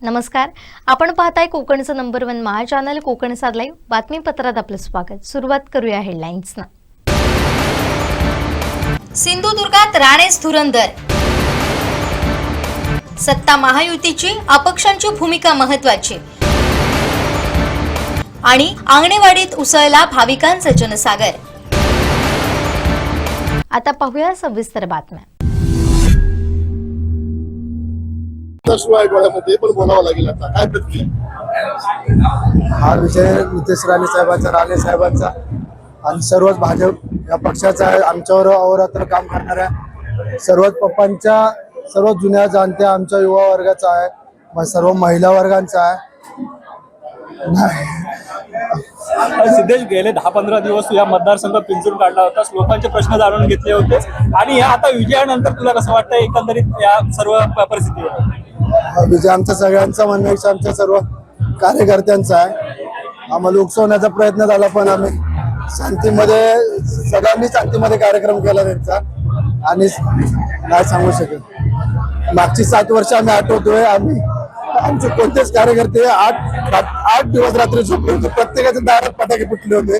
नमस्कार, आपण पाहताय कोकणचं नंबर 1 महा चॅनल कोकण साद लाईव्ह बातमीपत्रात आपलं स्वागत। सुरुवात करूया हेडलाईन्सना। सिंधुदुर्गात राणेच धुरंधर, सत्ता महायुतीची, अपक्षांची भूमिका महत्त्वाची आणि आंगणेवाडीत उसळला भाविकांचा जनसागर। आता पाहूया सविस्तर बातम्या। पण बोलावं लागेल आता काय प्रतिक्रिया? हा विषय नितेश राणे साहेबांचा, राणे साहेबांचा आणि सर्वच भाजप या पक्षाचा आहे। आमच्यावर अहोरात्र काम करणाऱ्या सर्वच पप्पांच्या, सर्व जुन्या जाणत्या आमच्या युवा वर्गाचा आहे, सर्व महिला वर्गांचा आहे। सिद्धेश, गेले 10-15 दिवस या मतदारसंघ पिंजून काढला होता, लोकांचे प्रश्न जाणून घेतले होते आणि आता विजयानंतर तुला कसं वाटतं एकंदरीत या सर्व परिस्थितीवर? विजय आमच्या सगळ्यांचा म्हणण्यापेक्षा आमच्या सर्व कार्यकर्त्यांचा आहे। आम्हाला उकसवण्याचा प्रयत्न झाला, पण आम्ही शांतीमध्ये, सगळ्यांनी शांतीमध्ये कार्यक्रम केला त्यांचा आणि नाही सांगू शकत। मागची 7 वर्ष आम्ही आठवतोय, आम्ही आमचे कोणतेच कार्यकर्ते आठ दिवस रात्री झोपले होते, प्रत्येकाच्या दारात फटाके फुटले होते।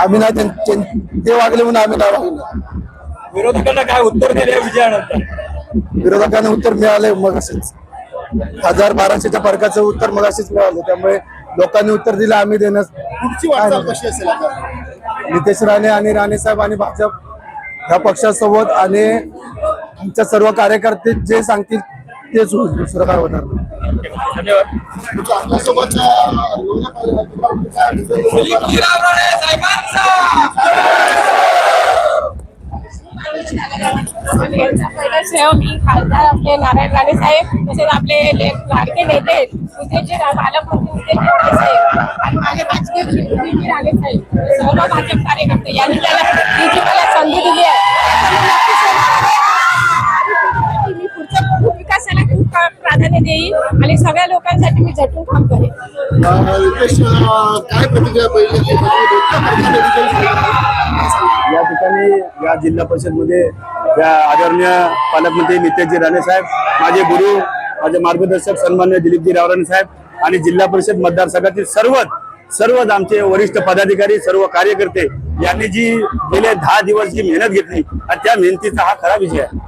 आम्ही नाही ते वागले म्हणून आम्ही नाही वागलो। विरोधकांना काय उत्तर दिले विजयानंतर? विरोधकांना उत्तर मिळाले मग असेच 1000-1200च्या फरकाचं उत्तर मग असेच मिळालं, त्यामुळे लोकांनी उत्तर दिलं, आम्ही देणं। पुढची वाटचाल कशी असेल आता? नितेश राणे आणि राणे साहेब आणि भाजप ह्या पक्षासोबत आणि आमच्या सर्व कार्यकर्ते जे सांगतील तेच होईल, दुसरं काय होणार नाही। धन्यवाद। आपल्यासोबत मी खासदार आपले नारायण राणे साहेब, तसेच आपले लाडके नेते नितेशजी पालकमंत्री नितेशजी राणे साहेब आणि माझे राजकीय राणे साहेब, सर्व भाजप कार्यकर्ते यांनी मला संधी दिली आहे। मी पुढच्या विकासाला खूप प्राधान्य देईन आणि सगळ्या लोकांसाठी मी झटून काम करेन। नितेश, काय प्रतिक्रिया पहिली? या ठिकाणी या जिल्हा परिषद मध्ये या आदरणीय पालकमंत्री नितेशजी राणे साहेब, माझे गुरु, माझे मार्गदर्शक सन्माननीय दिलीपजी रावराणे साहेब आणि जिल्हा परिषद मतदारसंघातील सर्वच आमचे वरिष्ठ पदाधिकारी, सर्व कार्यकर्ते यांनी जी गेले 10 दिवस जी मेहनत घेतली आणि त्या मेहनतीचा हा खरा विजय आहे।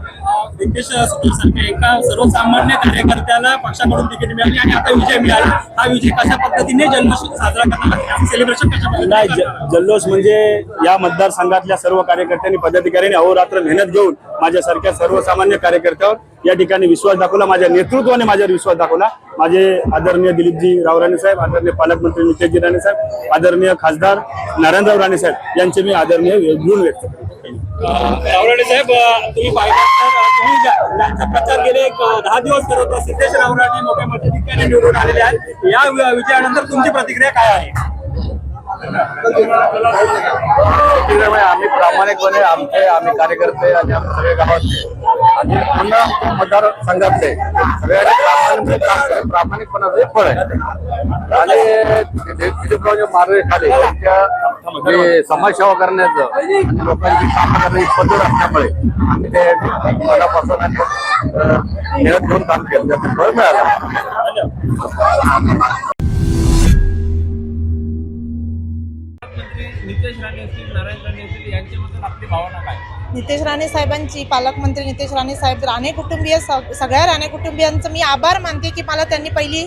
नितेश सारख्या एका सर्वसामान्य कार्यकर्त्याला पक्षाकडून तिकीट मिळाली आणि आता विजय मिळाला, हा विजय कशा पद्धतीने जल्लोष साजरा करणार, सेलिब्रेशन कशा? नाही, जल्लोष म्हणजे या मतदारसंघातल्या सर्व कार्यकर्त्यांनी, पदाधिकाऱ्यांनी अहोरात्र मेहनत घेऊन माझ्यासारख्या सर्वसामान्य कार्यकर्त्यावर या ठिकाणी विश्वास दाखवला, माझ्या नेतृत्वाने माझ्यावर विश्वास दाखवला। माझे आदरणीय दिलीपजी रावराणे साहेब, आदरणीय पालकमंत्री नितेशजी राणे साहेब, आदरणीय खासदार नारायणराव राणे साहेब यांचे मी आदरणीय गुण व्यक्त करतो। रावराणे साहेब, तुम्ही पाहिलं तर तुम्ही प्रचार गेले 10 दिवस करत होता, सिद्धेश रावराणे मोठ्या मताधिक्याने निवडून आलेले आहेत, या विजयानंतर तुमची प्रतिक्रिया काय आहे? आम्ही प्रामाणिकपणे आम्ही कार्यकर्ते आणि आम्ही सगळे गावातले आणि पुन्हा मतदारसंघातले सगळ्यांनी प्रामाणिकपणाचे फळ आहे आणि दिलीपरावच्या मार्गाखाली त्यांच्या समाजसेवा करण्याचं आणि लोकांची काम करण्याची पद्धत असल्यामुळे आम्ही ते मनापासून मेहनत घेऊन काम केलं, त्याचं फळ मिळालं। नितेश राणे असतील, नारायण राणे असतील, यांच्याबद्दल आपली भावना काय? नितेश राणे साहेबांची, पालकमंत्री नितेश राणे साहेब, राणे कुटुंबीय, सगळ्या राणे कुटुंबियांचं मी आभार मानते की मला त्यांनी पहिली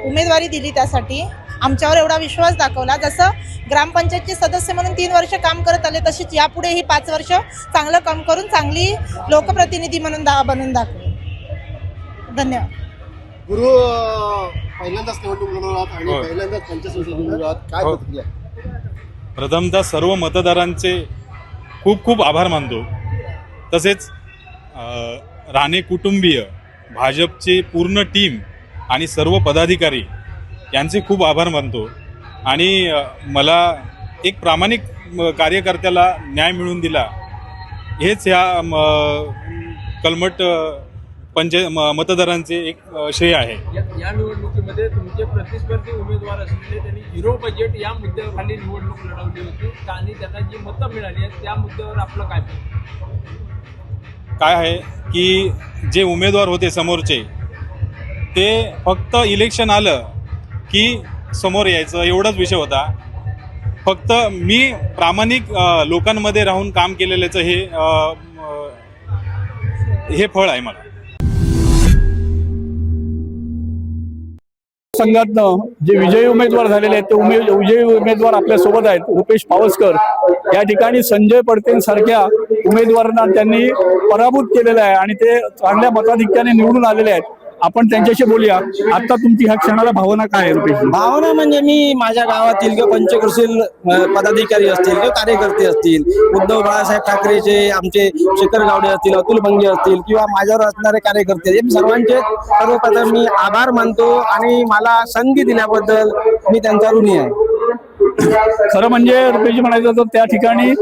उमेदवारी दिली, त्यासाठी आमच्यावर एवढा विश्वास दाखवला। जसं ग्रामपंचायतचे सदस्य म्हणून 3 वर्ष काम करत आले, तशीच यापुढेही 5 वर्ष चांगलं काम करून चांगली लोकप्रतिनिधी म्हणून बनून दाखवेल। धन्यवाद। गुरु, पहिल्यांदाच निवडणूक लढवतात आणि पहिल्यांदाच पंचायत लढवतात, काय प्रतिक्रिया? प्रथमतः सर्व मतदारांचे खूप खूप आभार मानतो, तसेच राणे कुटुंबीय, भाजपचे पूर्ण टीम आणि सर्व पदाधिकारी यांचे खूप आभार मानतो आणि मला एक प्रामाणिक कार्यकर्त्याला न्याय मिळवून दिला, हेच ह्या कलमट मतदारांचे एक श्रेय आहे। या निवडणुकीमध्ये तुमचे प्रतिस्पर्धी उमेदवार असलेले त्यांनी 0 बजेट या मुद्द्याखाली निवडणूक लढवली होती आणि त्यांना जी मतं मिळाली आहेत त्या मुद्द्यावर आपलं काय आहे की जे उमेदवार होते समोरचे ते फक्त इलेक्शन आलं की समोर यायचं एवढाच विषय होता. फक्त मी प्रामाणिक लोकांमध्ये राहून काम केलेल्याचं हे फळ आहे मला. संघातनं जे विजयी उमेदवार झालेले आहेत ते विजयी उमेदवार आपल्या सोबत आहेत. रुपेश पावसकर या ठिकाणी संजय पडतेन सारख्या उमेदवारांना त्यांनी पराभूत केलेलं आहे आणि ते चांगल्या मताधिक्याने निवडून आलेले आहेत. आपण त्यांच्याशी बोलूया. आता तुमची ह्या क्षणाला भावना काय आहे रुपेश? भावना म्हणजे मी माझ्या गावातील किंवा पंचक्रोशील पदाधिकारी असतील किंवा कार्यकर्ते असतील, उद्धव बाळासाहेब ठाकरेचे आमचे शेखर गावडे असतील, अतुल भंगे असतील किंवा माझ्यावर असणारे कार्यकर्ते, हे सर्वांचे सर्वप्रथम मी आभार मानतो आणि मला संधी दिल्याबद्दल मी त्यांचा ऋणी आहे. खरं म्हणजे रुपेशजी म्हणायचं तर त्या ठिकाणी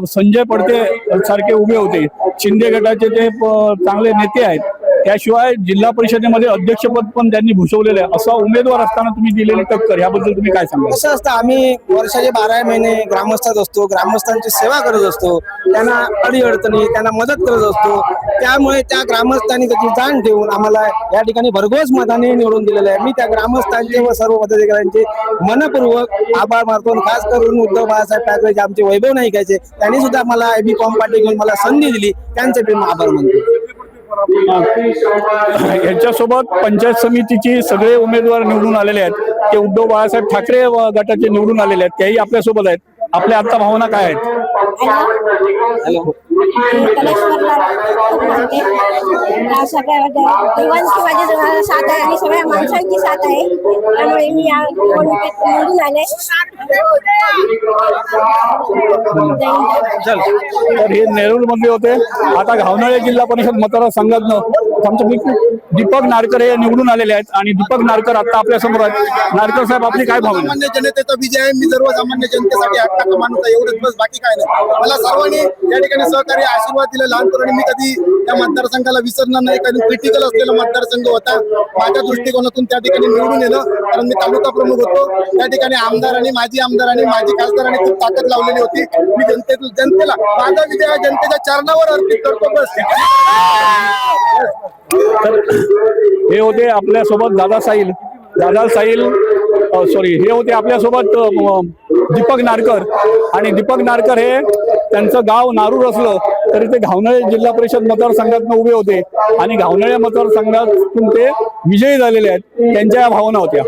संजय पडते सारखे उभे होते. शिंदे गटाचे ते चांगले नेते आहेत. त्याशिवाय जिल्हा परिषदेमध्ये अध्यक्षपद पण त्यांनी भूषवलेलं आहे. असा उमेदवार असताना तुम्ही दिलेली टक्कर याबद्दल तुम्ही काय सांगा? कसं असतं, आम्ही वर्षाचे 12 महिने ग्रामस्थात असतो, ग्रामस्थांची सेवा करत असतो, त्यांना अडीअडचणी त्यांना मदत करत असतो. त्यामुळे त्या ग्रामस्थांनी त्याची जाण ठेवून आम्हाला या ठिकाणी भरघोस मताने निवडून दिलेलं आहे. मी त्या ग्रामस्थांचे व सर्व पदाधिकाऱ्यांचे मनपूर्वक आभार मानतो. खास करून उद्धव बाळासाहेब ठाकरे जे आमचे वैभव नाईकाचे, त्यांनी सुद्धा मला AB फॉर्म पाठी घेऊन मला संधी दिली, त्यांचे मी आभार मानतो. यांच्यासोबत पंचायत समितीची सगळे उमेदवार निवडून आलेले आहेत. ते उद्धव बाळासाहेब ठाकरे गटाचे निवडून आलेले आहेत, तेही आपल्यासोबत आहेत. आपल्या आता भावना काय आहेत? देवांची माझी साथ आहे आणि सगळ्या माणसांची साथ आहे, त्यामुळे मी या निवडणुकीत निवडून आले. तर हे नेरूळ मध्ये होते. आता घावनाळे जिल्हा परिषद मतदारसंघातनं आमचे दीपक नारकर हे निवडून आलेले आहेत आणि दीपक नारकर आता आपल्या समोर आहेत. नारकर साहेब, आपली काय भावना? सामान्य जनतेचा विजय आहे. मी सर्वसामान्य जनतेसाठी हक्क माणूस आहे, एवढंच बस, बाकी काय नाही. मला सर्वांनी या ठिकाणी सहकार्य आशीर्वाद दिले. लहानपणी मी कधी त्या मतदारसंघाला विसरणार नाही, कारण क्रिटिकल असलेला मतदारसंघ होता. माझ्या दृष्टिकोनातून त्या ठिकाणी निवडून येणं, कारण मी तालुका प्रमुख होतो. त्या ठिकाणी आमदार आणि माजी खासदारांनी खूप ताकद लावलेली होती. मी जनतेला माझा विजय हा जनतेच्या चरणावर अर्पित करतो, बस. तर हे होते आपल्यासोबत दादा साहिल हे होते आपल्यासोबत दीपक नारकर. आणि दीपक नारकर हे त्यांचं गाव नारूर असलं तरी ते घावनाळे जिल्हा परिषद मतदारसंघातून उभे होते आणि घावनाळे मतदारसंघातून ते विजयी झालेले आहेत. त्यांच्या या भावना होत्या.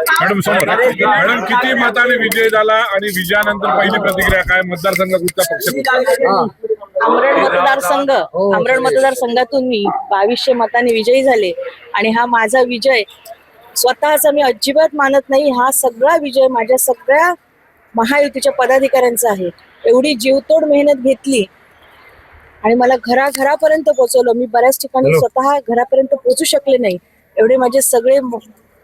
मॅडम किती मताने विजय झाला आणि विजयानंतर पहिली प्रतिक्रिया काय? मतदारसंघात कुठचा पक्ष? आमरड मतदारसंघातून मी 2200 मतांनी विजयी झाले आणि हा माझा विजय स्वतःचा मी अजिबात मानत नाही. हा सगळा विजय माझ्या सगळ्या महायुतीच्या पदाधिकाऱ्यांचा आहे. एवढी जीवतोड मेहनत घेतली आणि मला घरापर्यंत पोहोचवलं. मी बऱ्याच ठिकाणी स्वतः घरापर्यंत पोहोचू शकले नाही. एवढे माझे सगळे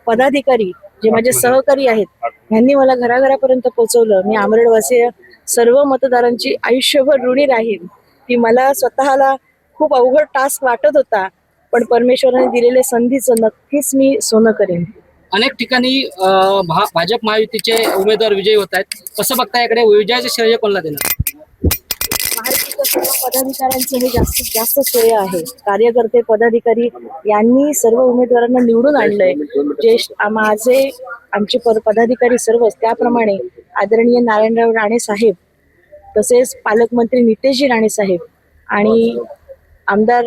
पदाधिकारी जे माझे सहकारी आहेत यांनी मला घरापर्यंत पोहोचवलं. मी आमरडवासी सर्व मतदारांची आयुष्यभर ऋणी राहील. की मला स्वतःला खूप अवघड टास्क वाटत होता, पण परमेश्वराने दिलेल्या संधीचं नक्कीच मी सोनं करेन. अनेक ठिकाणी भाजप महायुतीचे उमेदवार विजयी होत आहेत. कसं बघता याकडे विजयाचे श्रेय कोणाला देणार? महायुतीच्या सर्व पदाधिकाऱ्यांचे हे जास्तीत जास्त श्रेय आहे. कार्यकर्ते पदाधिकारी यांनी सर्व उमेदवारांना निवडून आणलंय. जे आमचे पदाधिकारी सर्वच, त्याप्रमाणे आदरणीय नारायणराव राणे साहेब, तसेच पालकमंत्री नितेशजी राणे साहेब आणि आमदार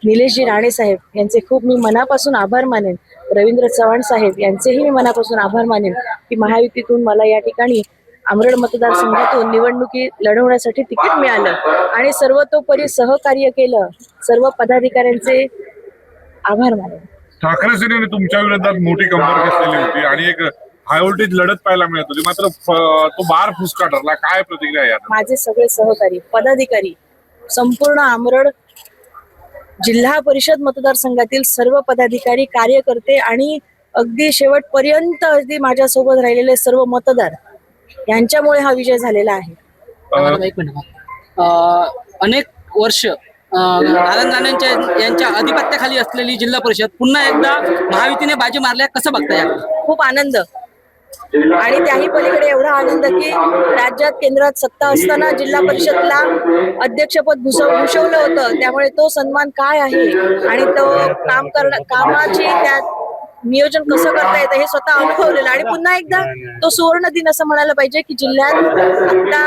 निलेशजी राणे साहेब यांचे खूप मी मनापासून आभार मानेन. रवींद्र चव्हाण साहेब यांचेही मी मनापासून आभार मानेन की महायुतीतून मला या ठिकाणी आमरड मतदारसंघातून निवडणुकी लढवण्यासाठी तिकीट मिळालं आणि सर्वतोपरी सहकार्य केलं. सर्व पदाधिकाऱ्यांचे आभार मानेन. ठाकरे सेनेने तुमच्या विरोधात मोठी कंबर घेतलेली होती आणि एक हाय व्होल्टेज लढत पाहायला मिळत होती, मात्र तो बार फुसका ठरला. काय प्रतिक्रिया आहे? माझे सगळे सहकारी पदाधिकारी, संपूर्ण आमरड जिल्हा परिषद मतदारसंघातील सर्व पदाधिकारी, कार्यकर्ते आणि अगदी शेवटपर्यंत अगदी माझ्यासोबत राहिलेले सर्व मतदार यांच्यामुळे हा विजय झालेला आहे. एक मिनिट. अनेक वर्ष नारायण राणेंच्या यांच्या अधिपत्याखाली असलेली जिल्हा परिषद पुन्हा एकदा महायुतीने बाजी मारल्या, कसं बघताय? खूप आनंद. आणि त्याही पलीकडे एवढा आनंद की राज्यात केंद्रात सत्ता असताना जिल्हा परिषदला अध्यक्षपद भूषवलं होतं, त्यामुळे तो सन्मान काय आहे आणि तो कामाची त्या नियोजन कसं करता येतं हे स्वतः अनुभवलेलं. आणि पुन्हा एकदा तो सुवर्ण दिन असं म्हणायला पाहिजे की जिल्ह्यात आता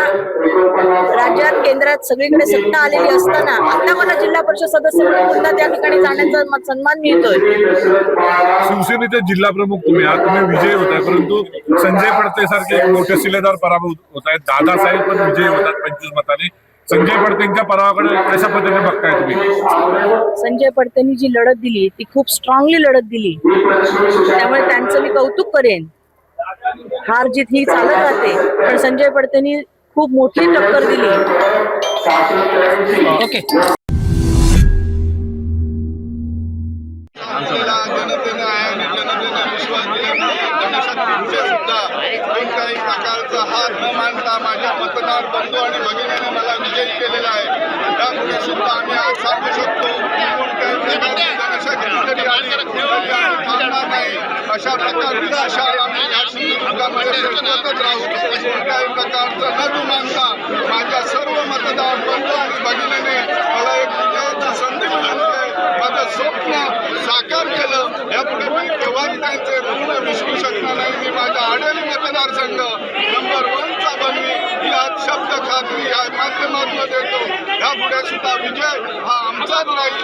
राज्यात केंद्रात सगळीकडे सत्ता आलेली असताना आता मला जिल्हा परिषद सदस्य म्हणून पुन्हा त्या ठिकाणी जाण्याचा सन्मान मिळतोय. शिवसेनेचे जिल्हा प्रमुख तुम्ही आहात, तुम्ही विजयी होत आहे, परंतु संजय पडते सारखे एक मोठे शिलेदार पराभूत होत आहेत. दादासाहेब पण विजयी होतात 25 मतांनी. संजय पडतेंच्या पराभवाकडे कशा पद्धतीने बघताय तुम्ही? संजय पडतेंनी जी लढत दिली ती खूप स्ट्रॉंगली लढत दिली, त्यामुळे त्यांचं मी कौतुक करेन. हार जीत ही चालत राहते, पण संजय पडतेंनी खूप मोठी टक्कर दिली. ओके. कोणत्याही प्रकारचा हात न मानता माझ्या मतदार बंधू आणि भगिनीने मला विजयी केलेला आहे. त्यामुळे सुद्धा आम्ही आज सांगू शकतो कोणत्याही प्रकारची जनशक्ती जरी आली तरी आम्ही थांबणार नाही. अशा प्रकारची दिशा आम्ही या सिंधुदुर्गामध्ये पेटवतच राहू. कोणत्याही प्रकारचं न जुमानता माझ्या सर्व मतदार बंधू आणि भगिनीने मला एक विजयाची संधी मिळाली आहे. माझं स्वप्न साकार केलं. यापुढे मी केव्हाही त्यांचे ऋण विसरू शकणार नाही. मी माझा आडेली मतदारसंघ नंबर 1चा बनवी ही आज शब्द खात्री या माध्यमातून देतो. यापुढे सुद्धा विजय हा आमचाच राहील.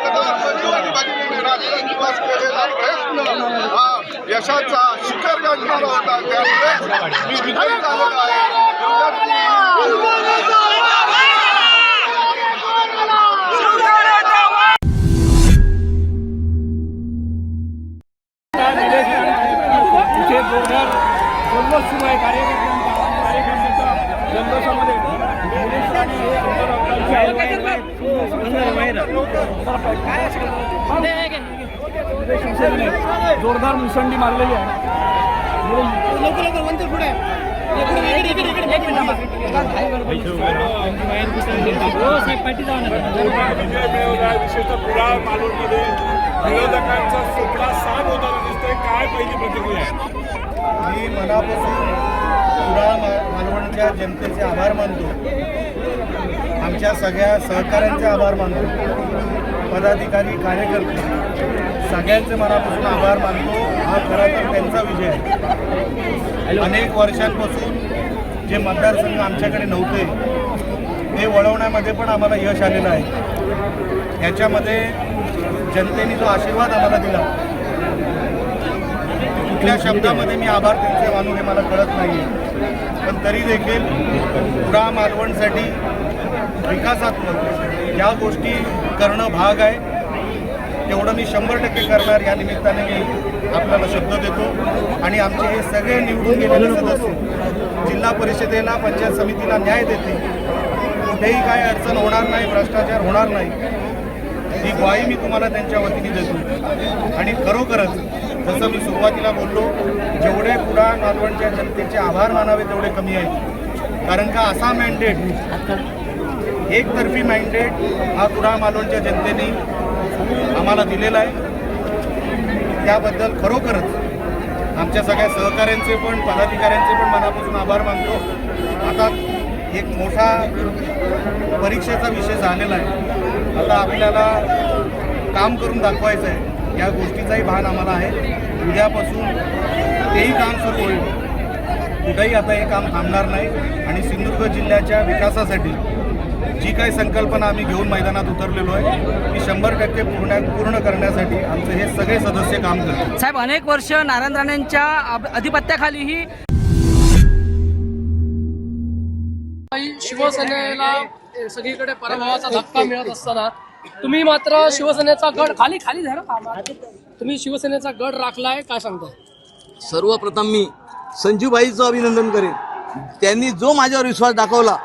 मतदार बंधू आणि भगिनीने रात्रंदिवस केलेला प्रयत्न हा यशाचा शिखर गाठणारा होता. त्यामुळे मी विजयी झालेला आहे. जोरदार जल्लोष सुरू आहे कार्यकर्त्यांचा जल्लोषामध्ये जोरदार मुसंडी मारलेली आहे. विशेषतः कुडाळ मालवणमध्ये विरोधकांचा सुटला साथ होताना दिसतोय. काय पहिली प्रतिक्रिया आहे? मी मनापासून कुडाळ मालवणच्या जनतेचे आभार मानतो. आमच्या सगळ्या सहकाऱ्यांचे आभार मानतो. पदाधिकारी कार्यकर्ते सगळ्यांचे मनापासून आभार मानतो. हा खरा तर त्यांचा विजय आहे. अनेक वर्षांपासून जे मतदारसंघ आमच्याकडे नव्हते ते वळवण्यामध्ये पण आम्हाला यश आलेलं आहे. याच्यामध्ये जनतेने जो आशीर्वाद आम्हाला दिला, कुठल्या शब्दामध्ये मी आभार त्यांचे मानू हे मला कळत नाही आहे. पण तरी देखील कुडाळ मालवणसाठी विकासात्मक ज्या गोष्टी करणं भाग आहे तेवढं मी 100% करणार. या निमित्ताने मी आपल्याला शब्द देतो. आणि आमचे हे सगळे निवडून गेलेले सदस्य जिल्हा परिषदेला पंचायत समितीला न्याय देते. कुठेही काय अडचण होणार नाही, भ्रष्टाचार होणार नाही, ही ग्वाही मी तुम्हाला त्यांच्या वतीने देतो. आणि खरोखरच जसं मी सुरुवातीला बोललो, जेवढे कुडाळ मालवणच्या जनतेचे आभार मानावे तेवढे कमी आहेत. कारण का असा मॅन्डेट, एकतर्फी मॅन्डेट हा कुडाळ मालवणच्या जनतेने आम्हाला दिलेला आहे. त्याबद्दल खरोखरच आमच्या सगळ्या सहकाऱ्यांचे पण पदाधिकाऱ्यांचे पण मनापासून आभार मानतो. आता एक मोठा परीक्षेचा विषय झालेला आहे. आता आपल्याला काम करून दाखवायचं आहे. या गोष्टीचाही भान आम्हाला आहे. उद्यापासून तेही काम सुरू होईल. कुठेही आता हे काम थांबणार नाही. आणि सिंधुदुर्ग जिल्ह्याच्या विकासासाठी जी काही संकल्पना आम्ही घेऊन मैदानात उतरलेलो आहे ती 100% पूर्ण करण्यासाठी आमचे हे सगळे सदस्य काम करतात. साहेब, अनेक वर्ष नारायण राणेंच्या अधिपत्याखालीही शिवसेनेला सगळीकडे पराभवाचा धक्का मिळत असताना तुम्ही मात्र शिवसेनेचा गड खाली झाला. तुम्ही शिवसेनेचा गड राखलाय, काय सांगताय? सर्वप्रथम मी संजूभाईचं अभिनंदन करेन. त्यांनी जो माझ्यावर विश्वास दाखवला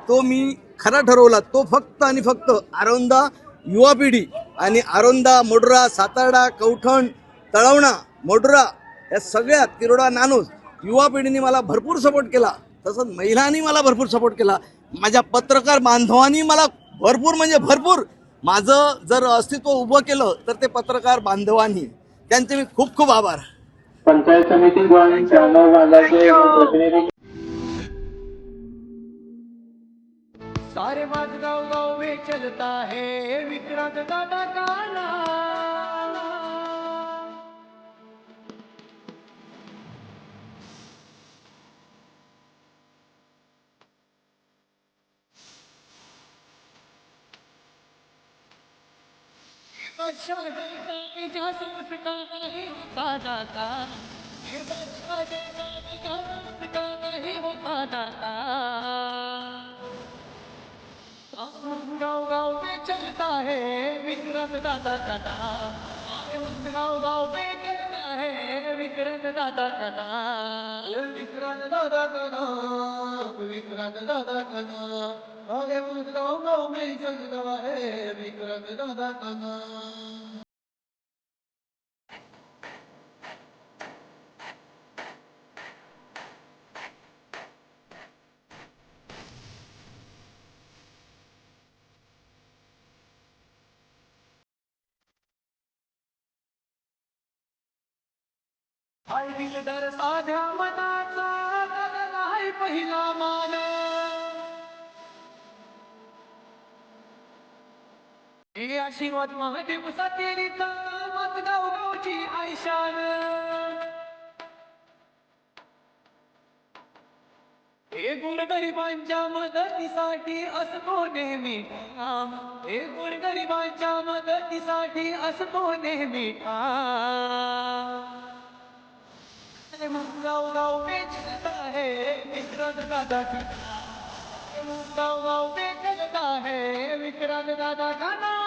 तो मी खरा ठरवला. तो फक्त आणि फक्त आरोंदा युवा पिढी आणि आरोंदा, मोडरा, सातार्डा, कवठण, तळवणा, मोडरा या सगळ्या तिरोडा, नानोस युवा पिढीने मला भरपूर सपोर्ट केला. तसंच महिलांनी मला भरपूर सपोर्ट केला. माझ्या पत्रकार बांधवांनी मला भरपूर म्हणजे भरपूर माझं जर अस्तित्व उभं केलं तर ते पत्रकार बांधवांनी. त्यांचे मी खूप खूप आभार. पंचायत समिती प्रतिनिधी सारे गाँव गाँव में चलता है विक्रांत दादा का नाम. गाँव गाँव में चलता है विक्रांत दादा का नाम. गाँव गाँव में चलता है विक्रांत दादा का नाम. विक्रांत दादा का नाम, विक्रांत दादा का नाम. अरे गाँव गाँव में चलता है विक्रांत दादा का नाम. आई दिलदार साध्या मनाचा नाही पहिला मान. हे आशीर्वाद महादेव सातेरीचा मजगाव गावची आयशान. हे गोरगरिबांच्या मदतीसाठी असतो नेहमी ठाम. हे गोरगरिबांच्या मदतीसाठी असतो नेहमी ठाम. गाँव गाँव में चलता है विक्रांत दादा का नाम. गाँव गाँव में चलता है विक्रांत दादा का नाम.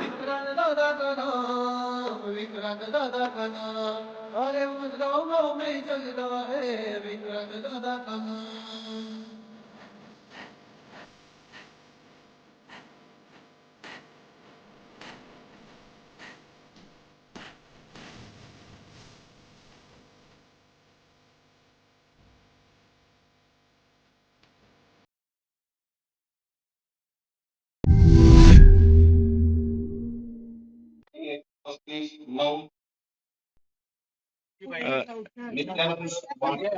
विक्रांत दादा का नाम, विक्रांत दादा का नाम. अरे गाँव गाँव में चलता है विक्रांत दादा का नाम.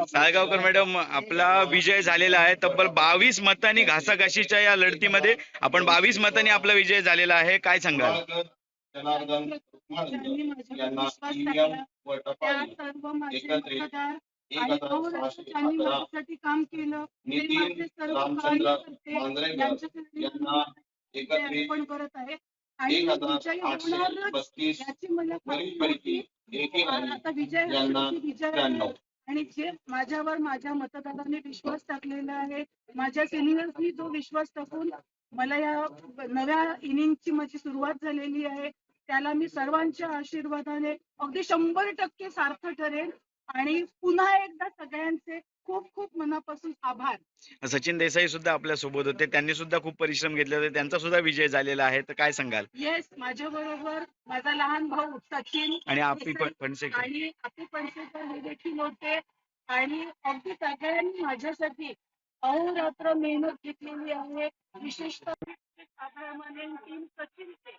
साळगावकर मॅडम, आपला विजय झालेला आहे तब्बल 22 मतांनी घासाघाशीच्या या लढतीमध्ये. आपण 22 मतांनी आपला विजय झालेला आहे, काय सांगाल? जनार्दन यांना ईव्हीएम व टपाली एकत्रित 1611 काम केलं. नितीन रामचंद्र मांजरेकर यांना एकत्रित 1832 वरीलपैकी यांना 93. आणि जे माझ्यावर माझ्या मतदारांनी विश्वास टाकलेला आहे, माझ्या सिनियर्सनी जो विश्वास टाकून मला या नव्या इनिंगची माझी सुरुवात झालेली आहे, त्याला मी सर्वांच्या आशीर्वादाने अगदी 100% सार्थ ठरेल. आणि पुन्हा एकदा सगळ्यांचे खूप खूप मनापासून आभार. सचिन देसाई सुद्धा आपल्या सोबत होते, त्यांनी सुद्धा खूप परिश्रम घेतले होते, त्यांचा सुद्धा विजय झालेला आहे, तर काय सांगाल? येस, माझ्या बरोबर माझा लहान भाऊ सचिन आणि आपी फणसेकर आणि आपी फणसेकर हे देखील होते. आणि अगदी सगळ्यांनी माझ्यासाठी अहोरात्र मेहनत घेतलेली आहे. विशेषतः आभार मानेन टीम सचिनचे,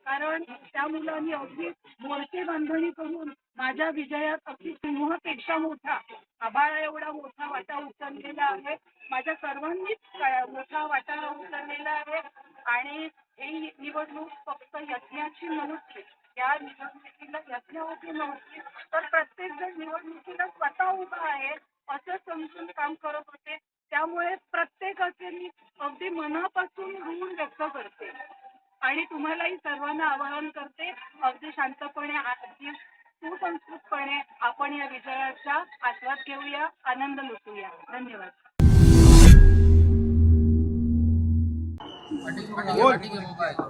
कारण त्या मुलांनी अगदी मोर्चे बांधणी करून माझ्या विजयात अगदी सिंहापेक्षा मोठा, आभाळा एवढा मोठा वाटा उचललेला आहे. माझ्या सर्वांनीच मोठा वाटा उचललेला आहे. आणि ही निवडणूक फक्त यज्ञाची नव्हती, या निवडणुकीला यज्ञाची नव्हती, तर प्रत्येक जण निवडणुकीला स्वतः उभा आहे असं समजून काम करत होते. त्यामुळे प्रत्येकाचे मी अगदी मनापासून ऋण व्यक्त करते. आणि तुम्हालाही सर्वांना आवाहन करते, अगदी शांतपणे, अगदी सुसंस्कृतपणे आपण या विजयाचा आस्वाद घेऊया, आनंद लुटूया. धन्यवाद.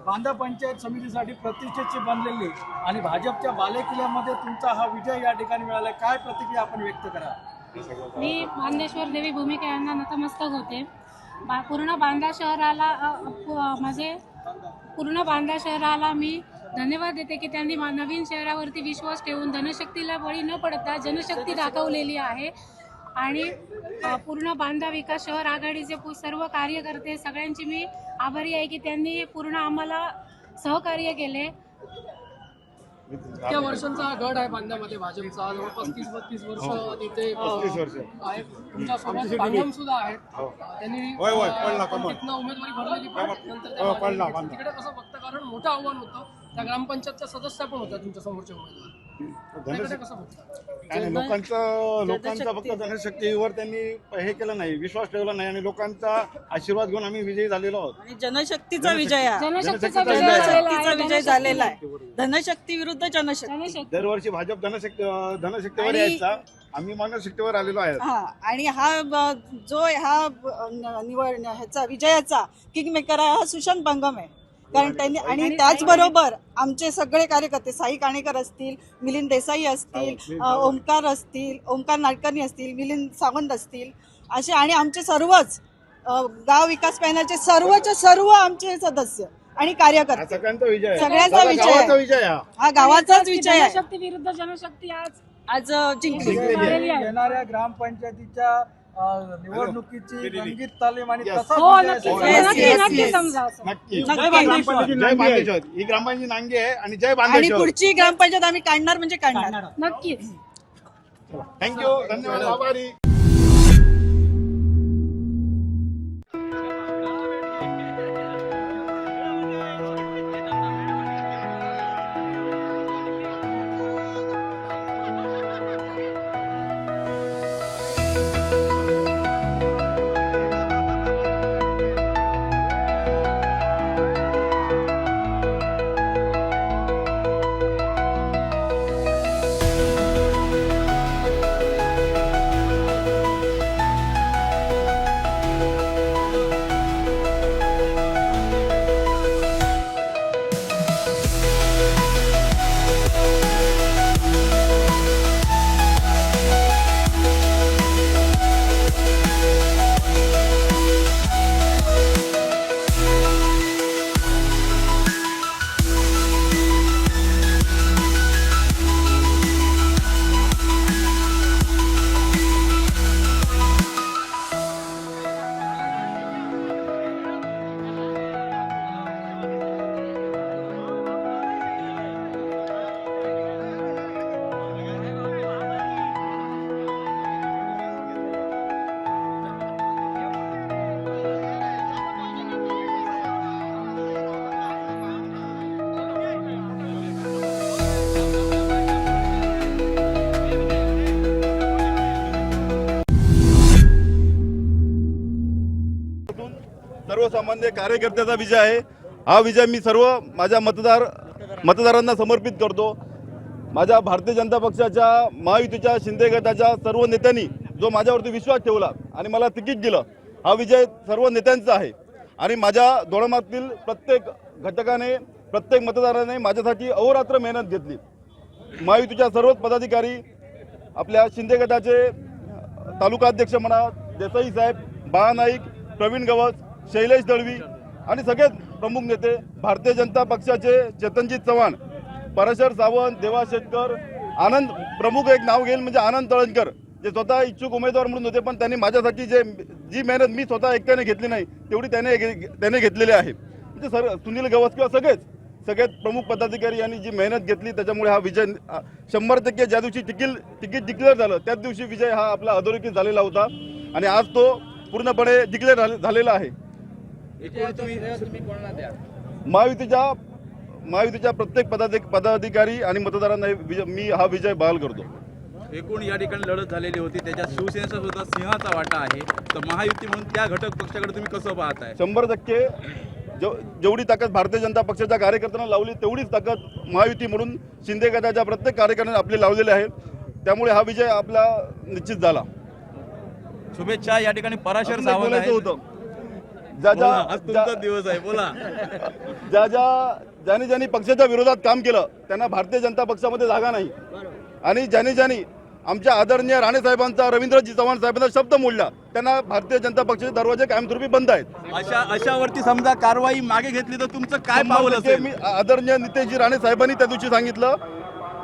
बांधा पंचायत समितीसाठी प्रतिष्ठेची बनलेली आणि भाजपच्या बालेकिल्ल्यामध्ये तुमचा हा विजय या ठिकाणी मिळाला, काय प्रतिक्रिया आपण व्यक्त करा? मी मांदेश्वर देवी भूमिका यांना नतमस्तक होते. पूर्ण बांदा शहराला मी धन्यवाद देते की त्यांनी नवीन शहरावरती विश्वास ठेवून धनशक्तीला बळी न पडता जनशक्ती दाखवलेली आहे. आणि पूर्ण बांधा विकास शहर आघाडीचे सर्व कार्यकर्ते सगळ्यांची मी आभारी आहे की त्यांनी पूर्ण आम्हाला सहकार्य केले. इतक्या वर्षांचा गड आहे बांद्यामध्ये भाजपचा, जवळपास 30-32 वर्ष तिथे आहे. तुमच्यासोबत बांधम सुद्धा आहेत. त्यांनी तिथनं उमेदवारी भरलेली पण नंतर त्या मागे गेले. तिकडे कसं बघता, कारण मोठं आव्हान होतं, त्या ग्रामपंचायतच्या सदस्या पण होत्या तुमच्या समोरच्या उमेदवार. त्याकडे कसं बघता? लोकांचा फक्त जनशक्तीवर त्यांनी हे केलं नाही, विश्वास ठेवला नाही आणि लोकांचा आशीर्वाद घेऊन आम्ही विजयी झालेलो आहोत. आणि जनशक्तीचा विजय आहे. जनशक्तीचा जनशक्तीचा विजय झालेला आहे. धनशक्ती विरुद्ध जनशक्ती. दरवर्षी भाजप धनशक्तीवर यायचा, आम्ही मानशक्तीवर आलेलो आहे. हा, आणि हा जो हा निवड ह्याचा विजयाचा किंग मेकर आहे हा सुशांत बंगम आहे. कारण त्यांनी आणि त्याचबरोबर आमचे सगळे कार्यकर्ते, साई काणेकर असतील, मिलिंद देसाई असतील, ओमकार नाडकर्णी असतील, मिलिंद सावंत असतील, असे आणि आमचे सर्वच गाव विकास पॅनलचे सर्वच्या सर्व आमचे सदस्य आणि कार्यकर्ते सगळ्यांचा विजय, सगळ्यांचा विजय हा गावाचाच विजय आहे. जनशक्ती विरुद्ध जनशक्ती आज जिंकली. येणाऱ्या ग्रामपंचायतीच्या निवडणुकीची रंगीत तालीम आणि नक्की समजा. नक्की जय बांदेश्वर ही ग्रामपंचायत नांगी आहे आणि जय आणि बांदेश्वर. पुढची ग्रामपंचायत आम्ही काढणार म्हणजे काढणार. नक्कीच. थँक्यू, धन्यवाद, आभारी. सर्वसामान्य कार्यकर्त्याचा विजय आहे. हा विजय मी सर्व माझ्या मतदारांना समर्पित करतो. माझ्या भारतीय जनता पक्षाच्या, महायुतीच्या, शिंदे गटाच्या सर्व नेत्यांनी जो माझ्यावरती विश्वास ठेवला आणि मला तिकीट दिलं, हा विजय सर्व नेत्यांचा आहे. आणि माझ्या दोडमातील प्रत्येक घटकाने, प्रत्येक मतदाराने माझ्यासाठी अहोरात्र मेहनत घेतली. महायुतीच्या सर्वच पदाधिकारी, आपल्या शिंदे गटाचे तालुका अध्यक्ष म्हणा, देसाई साहेब, बाळा नाईक, प्रवीण गवस, शैलेश दळवी आणि सगळेच प्रमुख नेते, भारतीय जनता पक्षाचे चेतनजीत चव्हाण, पराशर सावंत, देवा शेटकर, आनंद, प्रमुख एक नाव घेईल म्हणजे आनंद तळणकर, जे स्वतः इच्छुक उमेदवार म्हणून होते, पण त्यांनी माझ्यासाठी जी मेहनत मी स्वतः एकट्याने घेतली नाही तेवढी त्याने घेतलेली आहे. म्हणजे सुनील गवस किंवा सगळेच प्रमुख पदाधिकारी यांनी जी मेहनत घेतली, त्याच्यामुळे हा विजय 100% ज्या दिवशी तिकीट डिक्लेअर झालं त्याच दिवशी विजय हा आपला अधोरेखित झालेला होता आणि आज तो पूर्णपणे डिक्लेअर झालेला आहे. महायुतीच्या प्रत्येक पदाधिकारी आणि मतदारांना मी हा विजय बहाल करतो. एकूण या ठिकाणी लढत झालेली होती, त्याच्यात शिवसेनेचा सुद्धा सिंहाचा वाटा आहे. तर महायुती म्हणून त्या घटक पक्षाकडे तुम्ही कसं पाहताय? 100% जेवढी ताकद भारतीय जनता पक्षाच्या कार्यकर्त्यांना लावली तेवढीच ताकद महायुती म्हणून शिंदे गटाच्या प्रत्येक कार्यकर्त्यांनी आपली लावलेली आहे. त्यामुळे हा विजय आपला निश्चित झाला. शुभेच्छा. या ठिकाणी पराशर सावंत होतं, दिवस आहे, बोला. ज्यांनी पक्षाच्या विरोधात काम केलं त्यांना भारतीय जनता पक्षामध्ये जागा नाही आणि ज्यांनी आमच्या आदरणीय राणे साहेबांचा, रवींद्रजी चव्हाण साहेबांचा शब्द मोडला त्यांना भारतीय जनता पक्षाचे दरवाजे कायमस्वरूपी बंद आहेत. अशावरती समजा कारवाई मागे घेतली तर तुमचं काय पाऊल असेल? मी आदरणीय नितेशजी राणे साहेबांनी त्या दिवशी सांगितलं,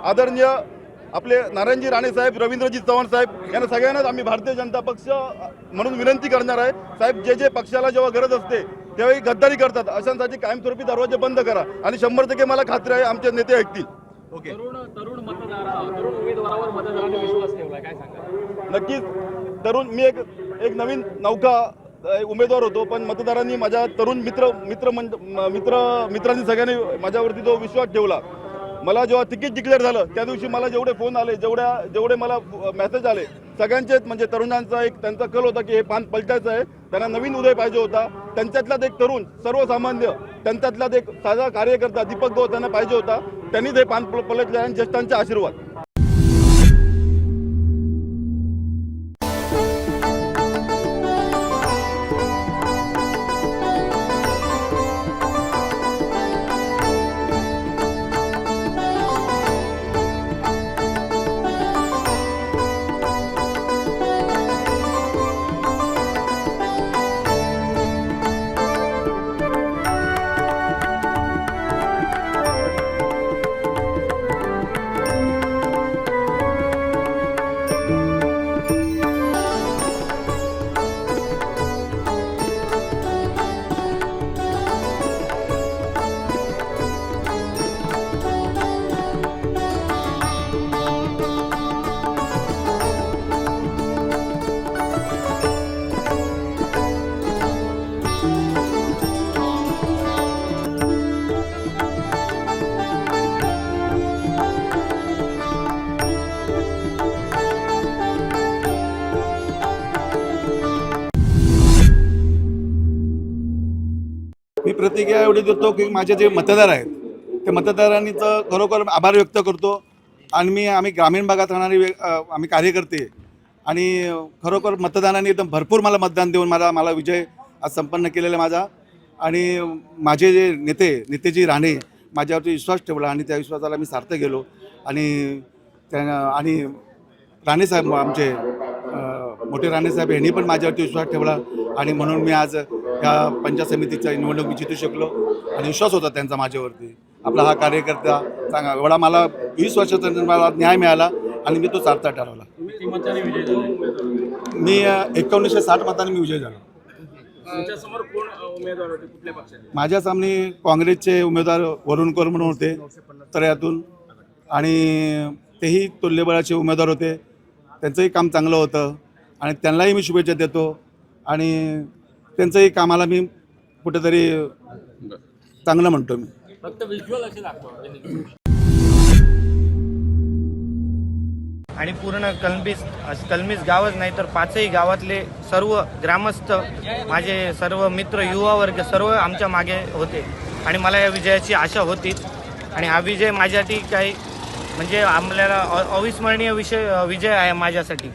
आदरणीय आपले नारायणजी राणे साहेब, रवींद्रजी चव्हाण साहेब यांना सगळ्यांनाच आम्ही भारतीय जनता पक्ष म्हणून विनंती करणार आहे, साहेब जे पक्षाला जेव्हा गरज असते त्यावेळी गद्दारी करतात, अशांसाठी कायमस्वरूपी दरवाजे बंद करा आणि 100% मला खात्री आहे आमचे नेते ऐकतील. ओके. तरुण उमेदवारावर मतदारांनी विश्वास ठेवला, काय सांगा? नक्कीच तरुण, मी एक नवीन नौका उमेदवार होतो, पण मतदारांनी माझ्या तरुण मित्रांनी सगळ्यांनी माझ्यावरती जो विश्वास ठेवला. मला जेव्हा तिकीट डिक्लेअर झालं त्या दिवशी मला जेवढे फोन आले, जेवढे मला मेसेज आले, सगळ्यांचेच म्हणजे तरुणांचा एक त्यांचा कल होता की हे पान पलटायचं आहे, त्यांना नवीन उदय पाहिजे होता. त्यांच्यातलाच एक तरुण, सर्वसामान्य, त्यांच्यातलाच एक साधा कार्यकर्ता दीपक गौर त्यांना पाहिजे होता. त्यांनी ते पान पलटले आणि ज्येष्ठांचे आशीर्वाद. मी प्रतिक्रिया एवढी देतो की माझे जे मतदार आहेत ते मतदारांनी तर खरोखर आभार व्यक्त करतो. आणि आम्ही ग्रामीण भागात राहणारी आम्ही कार्यकर्ते आणि खरोखर मतदारांनी एकदम भरपूर मला मतदान देऊन मला विजय आज संपन्न केलेला माझा. आणि माझे जे नेतेजी राणे माझ्यावरती विश्वास ठेवला आणि त्या विश्वासाला मी सार्थ गेलो. आणि राणेसाहेब, आमचे मोठे राणेसाहेब यांनी पण माझ्यावरती विश्वास ठेवला आणि म्हणून मी आज या पंचायत समितीच्या निवडणूक जितू शकलो. आणि विश्वास होता त्यांचा माझ्यावरती. आपला हा कार्यकर्ता चांगला एवढा मला 20 वर्षाचा मला न्याय मिळाला आणि मी तो सार्थ ठरवला. मी 1960 मतांनी मी विजय झालो. तुमच्यासमोर कोण उमेदवार होते, कुठल्या पक्षाचे? माझ्या सामने काँग्रेसचे उमेदवार वरुणकर म्हणून होते तळ्यातून, आणि तेही तुल्यबळाचे उमेदवार होते. त्यांचंही काम चांगलं होतं आणि त्यांनाही मी शुभेच्छा देतो. आणि त्यांचंही कामाला मी कुठेतरी चांगलं म्हणतो. मी फक्त व्हिज्युअल असे दाखवा. आणि पूर्ण कलमीस गावच नाही तर 5ही गावातले सर्व ग्रामस्थ, माझे सर्व मित्र, युवा वर्ग सर्व आमच्या मागे होते आणि मला या विजयाची आशा होतीच. आणि हा विजय माझ्यासाठी काही म्हणजे आपल्याला अविस्मरणीय विजय आहे माझ्यासाठी.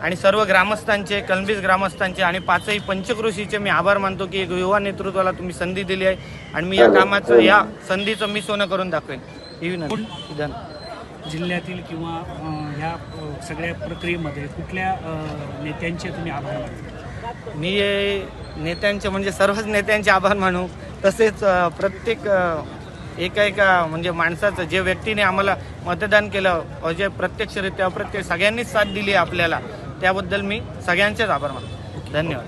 आणि सर्व ग्रामस्थांचे, कलमीस ग्रामस्थांचे आणि 5ही पंचक्रोशीचे मी आभार मानतो की एक युवा नेतृत्वाला तुम्ही संधी दिली आहे आणि मी या कामाचं, या संधीचं मी सोनं करून दाखवेन. ही विनंती. जिल्ह्यातील किंवा ह्या सगळ्या प्रक्रियेमध्ये कुठल्या नेत्यांचे तुम्ही आभार मानता? मी नेत्यांचे म्हणजे सर्वच नेत्यांचे आभार मानू. तसेच प्रत्येक एका म्हणजे माणसाचं, जे व्यक्तीने आम्हाला मतदान केलं, जे प्रत्यक्षरित्या अप्रत्यक्ष सगळ्यांनीच साथ दिली आपल्याला, त्याबद्दल मी सगळ्यांचेच आभार मानतो. धन्यवाद.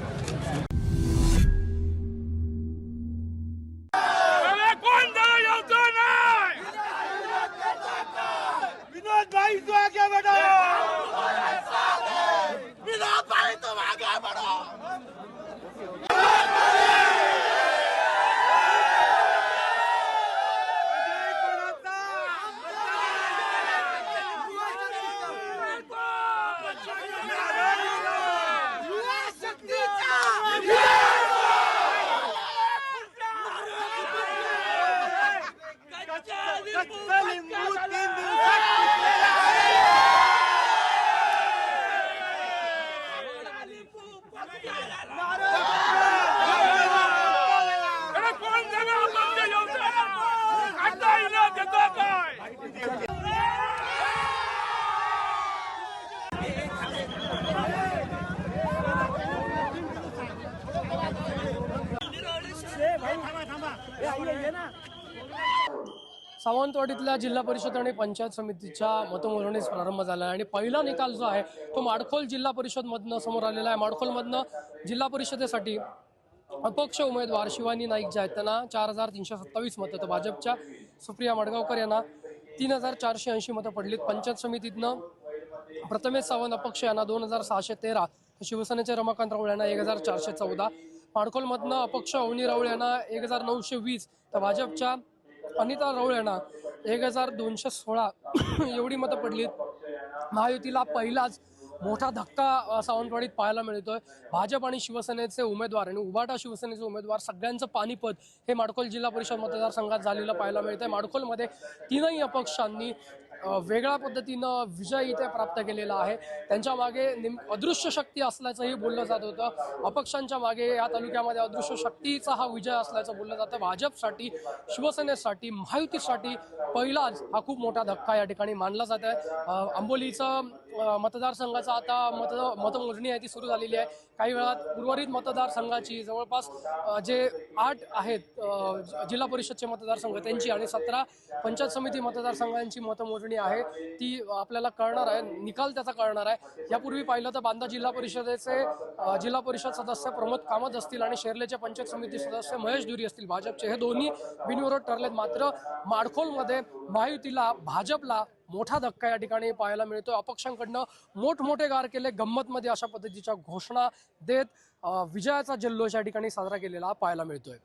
सावंतवाडीतल्या जिल्हा परिषद आणि पंचायत समितीच्या मतमोजणीस प्रारंभ झाला आहे आणि पहिला निकाल जो आहे तो माडखोल जिल्हा परिषदमधनं समोर आलेला आहे. माडखोलमधनं जिल्हा परिषदेसाठी अपक्ष उमेदवार शिवानी नाईक जे आहेत त्यांना 4,327 मतं, तर भाजपच्या सुप्रिया मडगावकर यांना 3,480 मतं पडलीत. पंचायत समितीतनं प्रथमेश सावंत अपक्ष यांना 2,613, तर शिवसेनेचे रमाकांत राऊळ यांना 1,414. माडखोलमधनं अपक्ष अवनी राऊळ यांना 1,920, तर भाजपच्या अनिता राऊळ यांना 1,216 एवढी मतं पडलीत. महायुतीला पहिलाच मोठा धक्का सावंतवाडीत पाहायला मिळतोय. भाजप आणि शिवसेनेचे उमेदवार आणि उभाटा शिवसेनेचे उमेदवार सगळ्यांचं पानिपत हे माडखोल जिल्हा परिषद मतदारसंघात झालेलं पाहायला मिळतंय. माडखोलमध्ये तीनही अपक्षांनी वेगळ्या पद्धतीनं विजय इथे प्राप्त केलेला आहे. त्यांच्या मागे अदृश्य शक्ती असल्याचंही बोललं जात होतं. अपक्षांच्या मागे या तालुक्यामध्ये अदृश्य शक्तीचा हा विजय असल्याचं बोललं जातं. भाजपसाठी, शिवसेनेसाठी, महायुतीसाठी पहिलाच हा खूप मोठा धक्का या ठिकाणी मानला जात आहे. आंबोलीचं मतदारसंघाचा आता मतमोजणी आहे ती सुरू झालेली आहे. काही वेळात उर्वरित मतदारसंघाची जवळपास जे 8 आहेत जिल्हा परिषदचे मतदारसंघ त्यांची आणि 17 पंचायत समिती मतदारसंघांची मतमोजणी आहे ती आपल्याला कळणार आहे, निकाल त्याचा कळणार आहे. यापूर्वी पाहिलं तर बांदा जिल्हा परिषदेचे जिल्हा परिषद सदस्य प्रमोद कामत असतील आणि शेर्लेचे पंचायत समिती सदस्य महेश धुरी असतील भाजपचे, हे दोन्ही बिनविरोध ठरलेत. मात्र माडखोलमध्ये महायुतीला, भाजपला मोठा धक्का या ठिकाणी पाहायला मिळतो. अपक्षांकडनं मोठमोठे गार केले, गंमतमध्ये अशा पद्धतीच्या घोषणा देत विजयाचा जल्लोष या ठिकाणी साजरा केलेला पाहायला मिळतोय.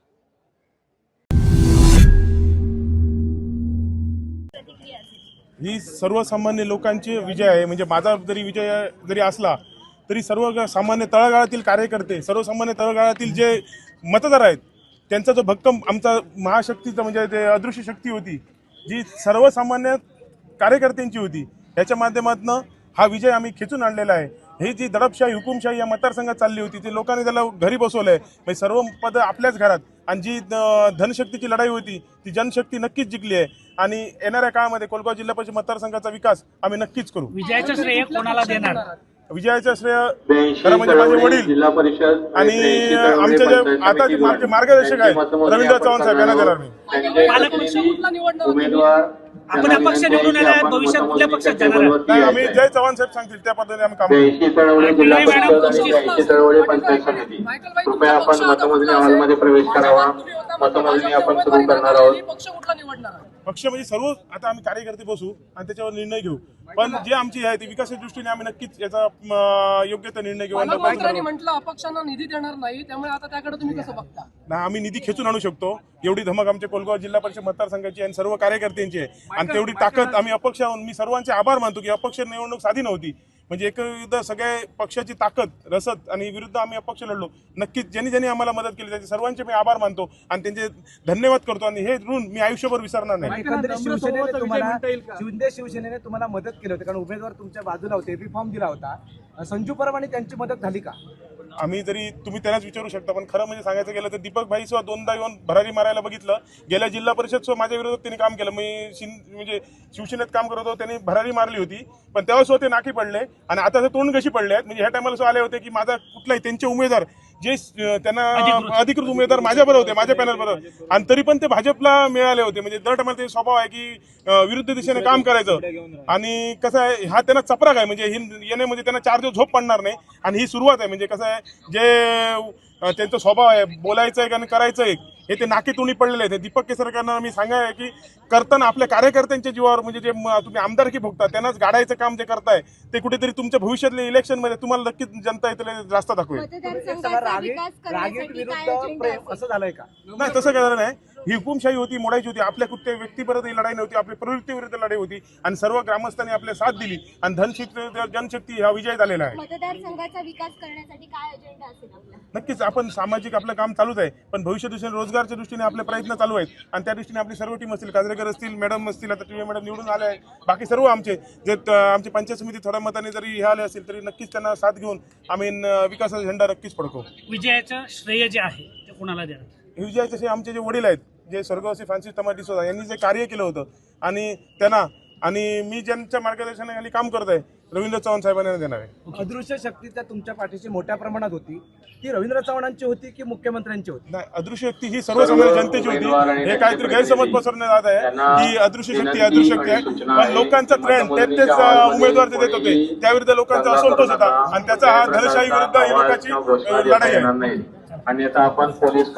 ही सर्वसामान्य लोकांची विजय आहे. म्हणजे माझा जरी विजय जरी असला तरी सर्व सामान्य तळागाळातील कार्यकर्ते, सर्वसामान्य तळागाळातील जे मतदार आहेत त्यांचा जो भक्कम आमचा महाशक्तीचा म्हणजे जे अदृश्य शक्ती होती जी सर्वसामान्य कार्यकर्त्यांची होती, याच्या माध्यमातून हा विजय आम्ही खेचून आणलेला आहे. ही जी दडपशाही, हुकुमशाही या मतदारसंघात चालली होती ती लोकांनी त्याला घरी बसवलंय. म्हणजे सर्व पद आपल्याच घरात, आणि जी धनशक्तीची लढाई होती ती जनशक्ती नक्कीच जिंकली आहे. आणि येणाऱ्या काळामध्ये कोलगाव जिल्हा परिषद मतदारसंघाचा विकास आम्ही नक्कीच करू. विजयाचं श्रेय कोणाला देणार? विजयाचं श्रेय खरं म्हणजे माझे वडील आणि आमचे जे आता जे मार्गदर्शक आहेत रवींद्र चव्हाण साहेब यांना देणार मी. आपण अपक्ष निवडून आला, भविष्यात कुठल्या पक्षात जाणार? नाही, आम्ही जय चव्हाण साहेब सांगतील त्या पद्धतीने आम्ही काम करू. आपण मतमोजणी हॉलमध्ये प्रवेश करावा. मतमोजणी आपण सुरू करणार आहोत. पक्ष कुठला निवडणार? पक्ष म्हणजे सर्व आता आम्ही कार्यकर्ते बसू आणि त्याच्यावर निर्णय घेऊ. पण जे आमची आहे ती विकासाच्या दृष्टीने आम्ही नक्कीच याचा योग्य तो निर्णय घेऊ. म्हटलं अपक्षांना निधी देणार नाही, त्यामुळे आता त्याकडे तुम्ही कसं बघता? नाही, आम्ही निधी खेचून आणू शकतो. एवढी धमक आमच्या कोलगाव जिल्हा परिषद मतदारसंघाची आणि सर्व कार्यकर्त्यांची आहे आणि तेवढी ताकद आम्ही अपक्ष आहोत. मी सर्वांचे आभार मानतो की अपक्ष निवडणूक साधी नव्हती. म्हणजे एकविध सगळ्या पक्षाची ताकद, रसद आणि विरुद्ध आम्ही अपक्ष लढलो. नक्कीच ज्यांनी आम्हाला मदत केली त्याचे सर्वांचे मी आभार मानतो आणि त्यांचे धन्यवाद करतो आणि हे ऋण मी आयुष्यभर विसरणार नाही. शिवसेनेने तुम्हाला मदत केली होती कारण उमेदवार तुमच्या बाजूला होते, फॉर्म दिला होता. संजू परवाने त्यांची मदत झाली का? आम्ही जरी तुम्ही त्यांनाच विचारू शकता, पण खरं म्हणजे सांगायचं गेलं तर दीपक भाई सुद्धा दोनदा येऊन भरारी मारायला बघितलं. गेल्या जिल्हा परिषद सुद्धा माझ्या विरोधात त्यांनी काम केलं. मी म्हणजे शिवसेनेत काम करत होतो, त्यांनी भरारी मारली होती, पण तेव्हा सुद्धा ते नाकी पडले आणि आता ते तोंड कशी पडले आहेत. म्हणजे ह्या टायमाला सुद्धा आले होते की माझा कुठलाही त्यांचे उमेदवार जे त्यांना अधिकृत उमेदवार माझ्याबरोबर होते, माझ्या पॅनल बरोबर, आणि तरी पण ते भाजपला मिळाले होते. म्हणजे दर टायमाला ते स्वभाव आहे की विरुद्ध दिशेने काम करायचं. आणि कसं आहे, हा त्यांना चपराक आहे. म्हणजे येणे म्हणजे त्यांना 4 दिवस झोप पडणार नाही. आणि ही सुरुवात आहे. म्हणजे कसं आहे, जे त्यांचा स्वभाव आहे, बोलायचं एक आणि करायचं एक, हे ते नाकी तोंडी पडलेले आहेत. दीपक केसरकरांना मी सांगाय की करताना आपल्या कार्यकर्त्यांच्या जीवावर म्हणजे जे तुम्ही आमदारकी भोगता त्यांनाच गाडायचं काम जे करताय ते कुठेतरी तुमच्या भविष्यातल्या इलेक्शनमध्ये तुम्हाला नक्कीच जनता इथले रास्ता दाखवेल. असं झालंय का? नाही, तसं काय झालं नाही. ही हुकुमशाही होती, मोडायची होती. आपल्या कुठल्या व्यक्तीपर्यंत ही लढाई नव्हती, आपल्या प्रवृत्तीविरुद्ध लढाई होती आणि सर्व ग्रामस्थांनी आपल्या साथ दिली आणि जनशक्ती हा विजय झालेला आहे. मतदारसंघाचा विकास करण्यासाठी काय अजेंडा असेल आपला? नक्कीच आपण सामाजिक आपलं काम चालूच आहे, पण भविष्य दृष्टीने रोजगारच्या दृष्टीने आपले प्रयत्न चालू आहेत आणि त्या दृष्टीने आपली सर्व टीम असतील, काजरेकर असतील, मॅडम असतील, आता टीव्ही मॅडम निवडून आले आहे, बाकी सर्व आमचे जे आमची पंचायत समिती थोड्या मताने जरी हे आले असतील तरी नक्कीच त्यांना साथ घेऊन आम्ही विकासाचा झेंडा नक्कीच फडकवू. विजयाचं श्रेय जे आहे ते कोणाला देणार? विजयाचे आमचे जे वडील आहेत, जे स्वर्गवासी फ्रान्सिस तमाटी सोदा यांनी जे कार्य केलं होतं आणि त्यांना आणि मी ज्यांच्या मार्गदर्शनाखाली काम करत आहे रवींद्र चव्हाण साहेबांना देणार आहे. अदृश्य शक्ती त्या तुमच्या पाठीशी मोठ्या प्रमाणात होती, ती रवींद्र चव्हाणांची होती की मुख्यमंत्र्यांची होती? नाही, अदृश्य शक्ती ही सर्वसामान्य जनतेची होती. हे काहीतरी गैरसमज पसरण्यात जात आहे की अदृश्य शक्ती अदृश्य शक्ती आहे, पण लोकांचा ट्रेंड तेच उमेदवार ते देत होते त्याविरुद्ध लोकांचा असंतोष होता आणि त्याचा हा धनशाही विरुद्ध ही लोकांची लढाई आहे. आणि आता आपण पोलीस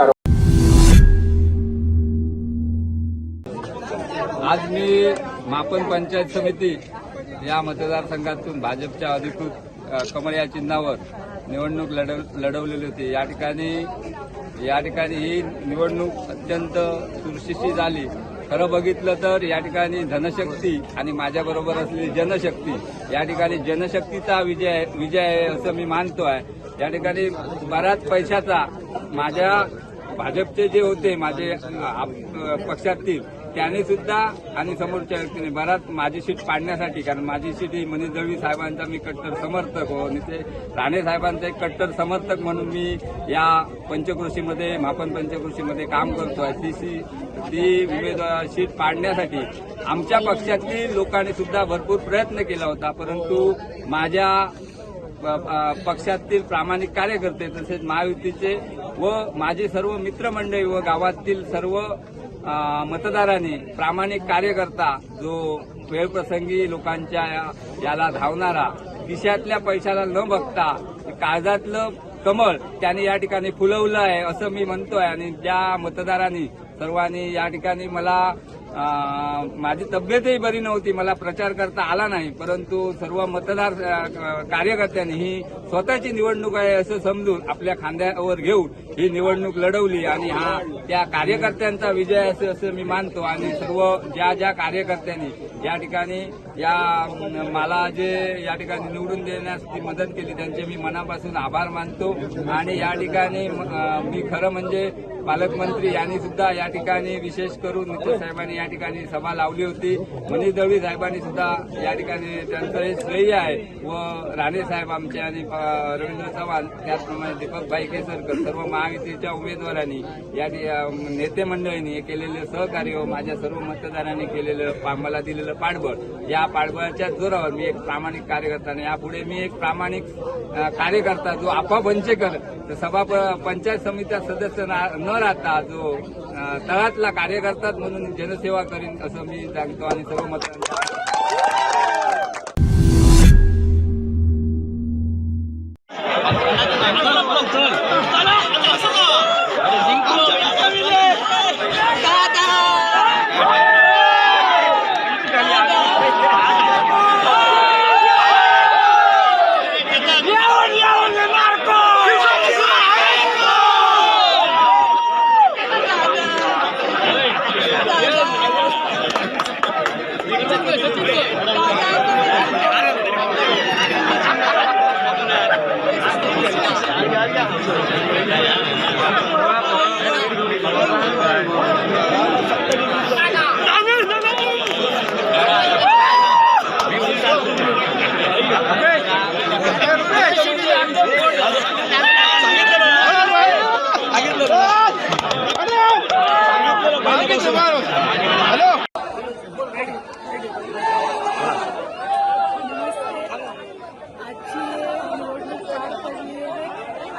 आज मी मापन पंचायत समिती या मतदारसंघातून भाजपच्या अधिकृत कमळ या चिन्हावर निवडणूक लढवलेली होती. या ठिकाणी ही निवडणूक अत्यंत चुरशीची झाली. खरं बघितलं तर या ठिकाणी धनशक्ती आणि माझ्याबरोबर असलेली जनशक्ती, या ठिकाणी जनशक्तीचा विजय आहे असं मी मानतो आहे. या ठिकाणी बऱ्याच पैशाचा माझ्या भाजपचे जे होते माझे पक्षातील त्यांनी सुद्धा आणि समोरच्या व्यक्तीने बराच माझी सीट पाडण्यासाठी, कारण माझी सीट ही मनीष दळवी साहेबांचा मी कट्टर समर्थक हो आणि ते राणे साहेबांचा एक कट्टर समर्थक म्हणून मी या पंचकृषीमध्ये मापन पंचकृषीमध्ये काम करतोय. ती उमेदवार सीट पाडण्यासाठी आमच्या पक्षातील लोकांनी सुद्धा भरपूर प्रयत्न केला होता, परंतु माझ्या पक्षातील प्रामाणिक कार्यकर्ते तसेच महायुतीचे व माझे सर्व मित्रमंडळी व गावातील सर्व मतदारांनी प्रामाणिक कार्यकर्ता जो वेळप्रसंगी लोकांच्या याला धावणारा, खिशातल्या पैशाला न बघता काळजातलं कमळ त्याने या ठिकाणी फुलवलं आहे असं मी म्हणतोय. आणि ज्या मतदारांनी सर्वांनी या ठिकाणी मला माझी तब्येतही बरी नव्हती, मला प्रचार करता आला नाही, परंतु सर्व मतदार कार्यकर्त्यांनी ही स्वतःची निवडणूक आहे असं समजून आपल्या खांद्यावर घेऊन ही निवडणूक लढवली आणि हा त्या कार्यकर्त्यांचा विजय असं मी मानतो. आणि सर्व ज्या कार्यकर्त्यांनी या ठिकाणी मला जे या ठिकाणी निवडून देण्यासाठी मदत केली त्यांचे मी मनापासून आभार मानतो. आणि या ठिकाणी मी खरं म्हणजे पालकमंत्री यांनी सुद्धा या ठिकाणी विशेष करून नितेश साहेबांनी या ठिकाणी सभा लावली होती. मनीष दळवी साहेबांनी सुद्धा या ठिकाणी त्यांचं हे श्रेय आहे व राणे साहेब आमचे आणि रवींद्र चव्हाण त्याचप्रमाणे दीपकभाई केसरकर सर्व महायुतीच्या उमेदवारांनी या नेते मंडळींनी केलेले सहकार्य व माझ्या सर्व मतदारांनी केलेलं मला दिलेलं पाठबळ, या पाठबळाच्या जोरावर मी एक प्रामाणिक कार्यकर्ता आणि यापुढे मी एक प्रामाणिक कार्यकर्ता जो आपा बंचेकर पंचायत समितीचा सदस्य न राहता जो तळातला कार्यकर्ता म्हणून जनसेवा करीन असं मी सांगतो. आणि सर्व मतदारांना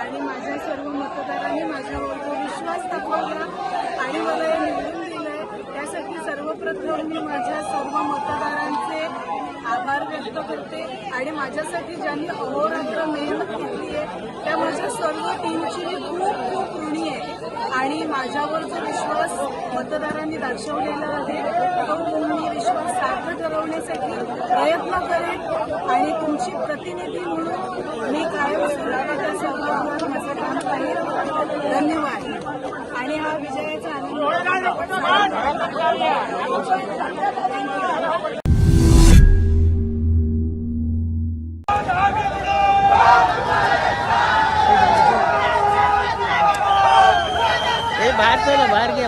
आणि माझ्या सर्व मतदारांनी माझ्यावर जो विश्वास दाखवला आणि मला हे निवडून दिलंय त्यासाठी सर्वप्रथम मी माझ्या सर्व मतदारांचे आभार व्यक्त करते. आणि माझ्यासाठी ज्यांनी अहोरात्र मेहनत घेतली आहे त्या माझ्या सर्व टीमची मी खूप खूप ऋणी आहे. आणि माझ्यावर जो विश्वास मतदारांनी दर्शवलेला आहे तो मी विश्वास सार्थ ठरवण्यासाठी प्रयत्न करेन आणि तुमची प्रतिनिधी म्हणून मी कायम सुरुवातीच्या सहभागात माझं काम पाहिजे. धन्यवाद. आणि हा विजयाचा आनंद बाहेर घे.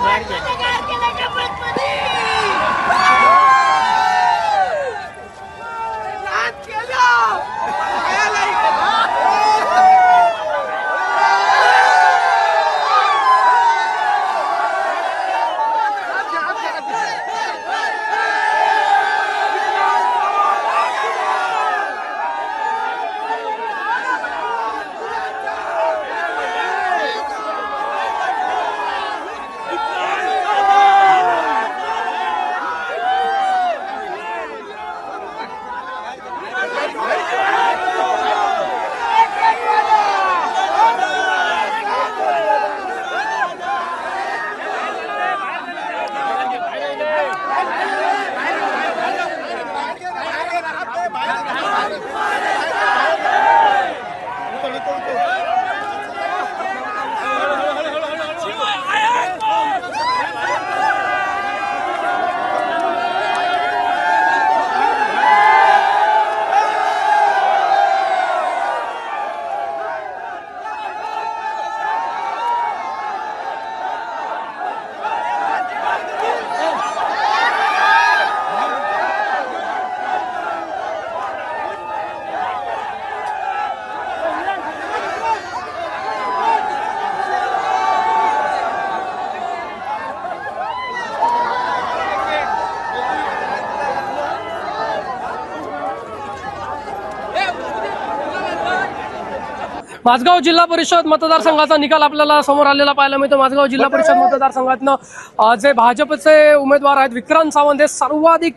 माझगाव जिल्हा परिषद मतदारसंघाचा निकाल आपल्याला समोर आलेला पाहायला मिळतो. माझगाव जिल्हा परिषद मतदारसंघातनं जे भाजपचे उमेदवार आहेत विक्रांत सावंत हे सर्वाधिक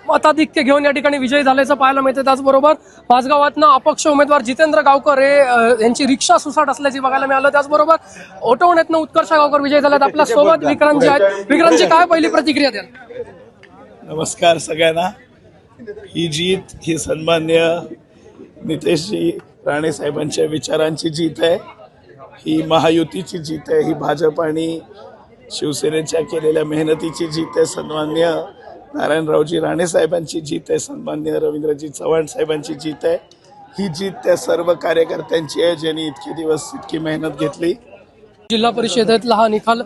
मताधिक्य घेऊन या ठिकाणी विजयी झाल्याचं पाहायला मिळतं. त्याचबरोबर माझगावातनं अपक्ष उमेदवार जितेंद्र गावकर हे यांची रिक्षा सुसाट असल्याची बघायला मिळालं. त्याचबरोबर ओटवण्यातनं उत्कर्ष गावकर विजयी झाल्यात. आपल्या सोबत विक्रांतजी आहेत. विक्रांतजी काय पहिली प्रतिक्रिया द्याल? नमस्कार सगळ्यांना. ही जीत ही सन्मान्य नितेशजी राणे साहेबांच्या विचारांची जीत आहे. ही महायुतीची जीत आहे. ही भाजप आणि शिवसेनेच्या केलेल्या मेहनतीची जीत आहे. सन्मान्य नारायणरावजी राणे साहेबांची जीत आहे. सन्मान्य रवींद्रजी चव्हाण साहेबांची जीत आहे. ही जीत त्या सर्व कार्यकर्त्यांची आहे ज्यांनी इतके दिवस इतकी मेहनत घेतली. जिल्हा परिषदेतला हा निकाल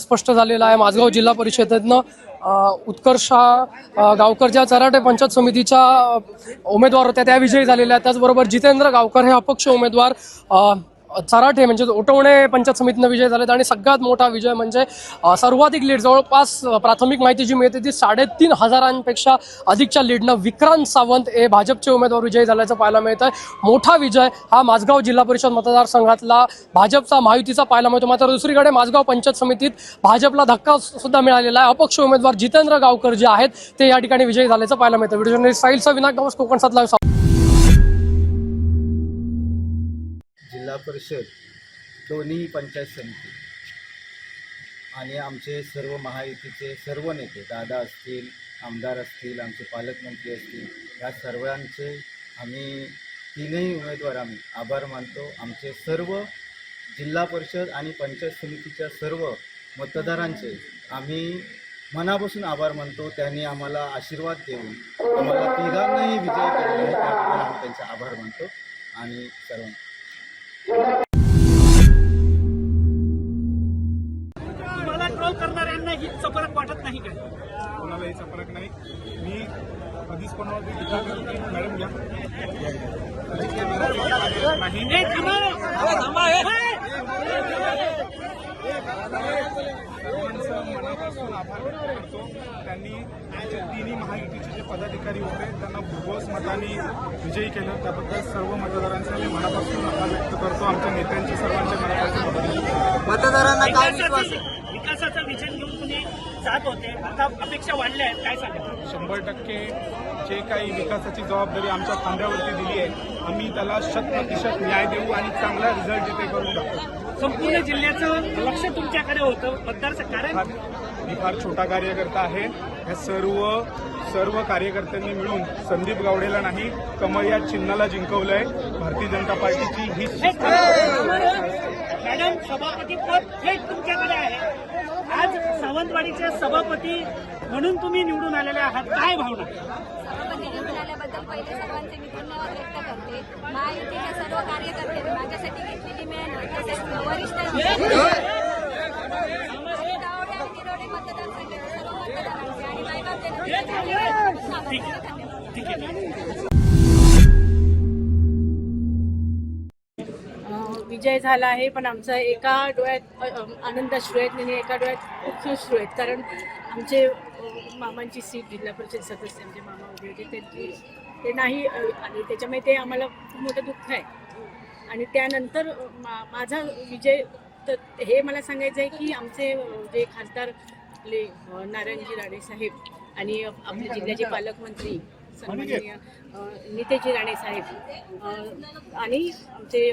स्पष्ट झालेला आहे. माझगाव जिल्हा परिषदेतनं उत्कर्ष गावकर ज्या चराटे पंचायत समितीच्या उमेदवार होत्या त्या विजयी झालेल्या. त्याचबरोबर जितेंद्र गावकर हे अपक्ष उमेदवार चराटे म्हणजे ओटवणे पंचायत समितीनं विजय झालेत. आणि सगळ्यात मोठा विजय म्हणजे सर्वाधिक लीड जवळपास प्राथमिक माहिती जी मिळते ती 3,500पेक्षा अधिकच्या लीडनं विक्रांत सावंत हे भाजपचे उमेदवार विजयी झाल्याचं पाहायला मिळतं. मोठा विजय हा माझगाव जिल्हा परिषद मतदारसंघातला भाजपचा महायुतीचा पाहायला मिळतो. मात्र दुसरीकडे माझगाव पंचायत समितीत भाजपला धक्का सुद्धा मिळालेला आहे. अपक्ष उमेदवार जितेंद्र गावकर जे आहेत ते या ठिकाणी विजयी झाल्याचं पाहायला मिळतं. Video journalist Sahil Vinayak Gawas Konkan 7 live. जिल्हा परिषद दोन्ही पंचायत समिती आणि आमचे सर्व महायुतीचे सर्व नेते दादा असतील, आमदार असतील, आमचे पालकमंत्री असतील, या सर्वांचे आम्ही तीनही उमेदवार आम्ही आभार मानतो. आमचे सर्व जिल्हा परिषद आणि पंचायत समितीच्या सर्व मतदारांचे आम्ही मनापासून आभार मानतो. त्यांनी आम्हाला आशीर्वाद देऊन आम्हाला तिघांनाही विजय केलेला आहे. त्याबद्दल आम्ही त्यांचे आभार मानतो. आणि सर्वांना मला ट्रोल करणाऱ्यांना ही फरक वाटत नाही काय? कोणाला याचा फरक नाही. मी कधीच कोणावरती टीका करत नाही. मॅडम घ्या मनापासून आभार व्यक्त करतो. त्यांनी जे तिन्ही महायुतीचे जे पदाधिकारी होते त्यांना भरघोस मतांनी विजयी केलं. त्याबद्दल सर्व मतदारांचा मी मनापासून आभार व्यक्त करतो. आमच्या नेत्यांचे सर्वांच्या मनापासून मतदारांना काय विकासाचा विजन घेऊन तुम्ही जात होते, आता अपेक्षा वाढल्या आहेत, काय सांगा? 100% जे काही विकासाची जबाबदारी आमच्या खांद्यावरती दिली आहे आम्ही त्याला 100% न्याय देऊ आणि चांगला रिझल्ट तिथे करून दाखवू. संपूर्ण जिल्ह्याचं लक्ष तुमच्याकडे होतं मतदारचं कारण मी फार छोटा कार्यकर्ता आहे. या सर्व कार्यकर्त्यांनी मिळून संदीप गावडेला नाही कमळ या चिन्हाला जिंकवलंय. भारतीय जनता पार्टीची ही मॅडम सभापती पद थेट तुमच्याकडे आहे. आज सावंतवाडीचे सभापती म्हणून तुम्ही निवडून आलेले आहात, काय भावना? सभापती निवडून आल्याबद्दल पहिले सर्वांचे मी धन्यवाद व्यक्त करते. महायुतीच्या सर्व कार्यकर्त्यांनी माझ्यासाठी घेतलेली मेहनत, तसेच वरिष्ठांनी मतदारसंघाचे सर्व मतदारांचे आणि मायबाप विजय झाला आहे. पण आमचा एका डोळ्यात आनंदाश्रू आहेत आणि एका डोळ्यात उत्सुश्रू आहेत. कारण आमचे मामांची सीट जिल्हा परिषद सदस्य आमचे मामा उभे होते त्यांची ते नाही आणि त्याच्यामुळे ते आम्हाला खूप मोठं दुःख आहे. आणि त्यानंतर माझा विजय तर हे मला सांगायचं आहे की आमचे जे खासदार आपले नारायणजी राणे साहेब आणि आपल्या जिल्ह्याचे पालकमंत्री सन्माननीय नितेशजी राणे साहेब आणि आमचे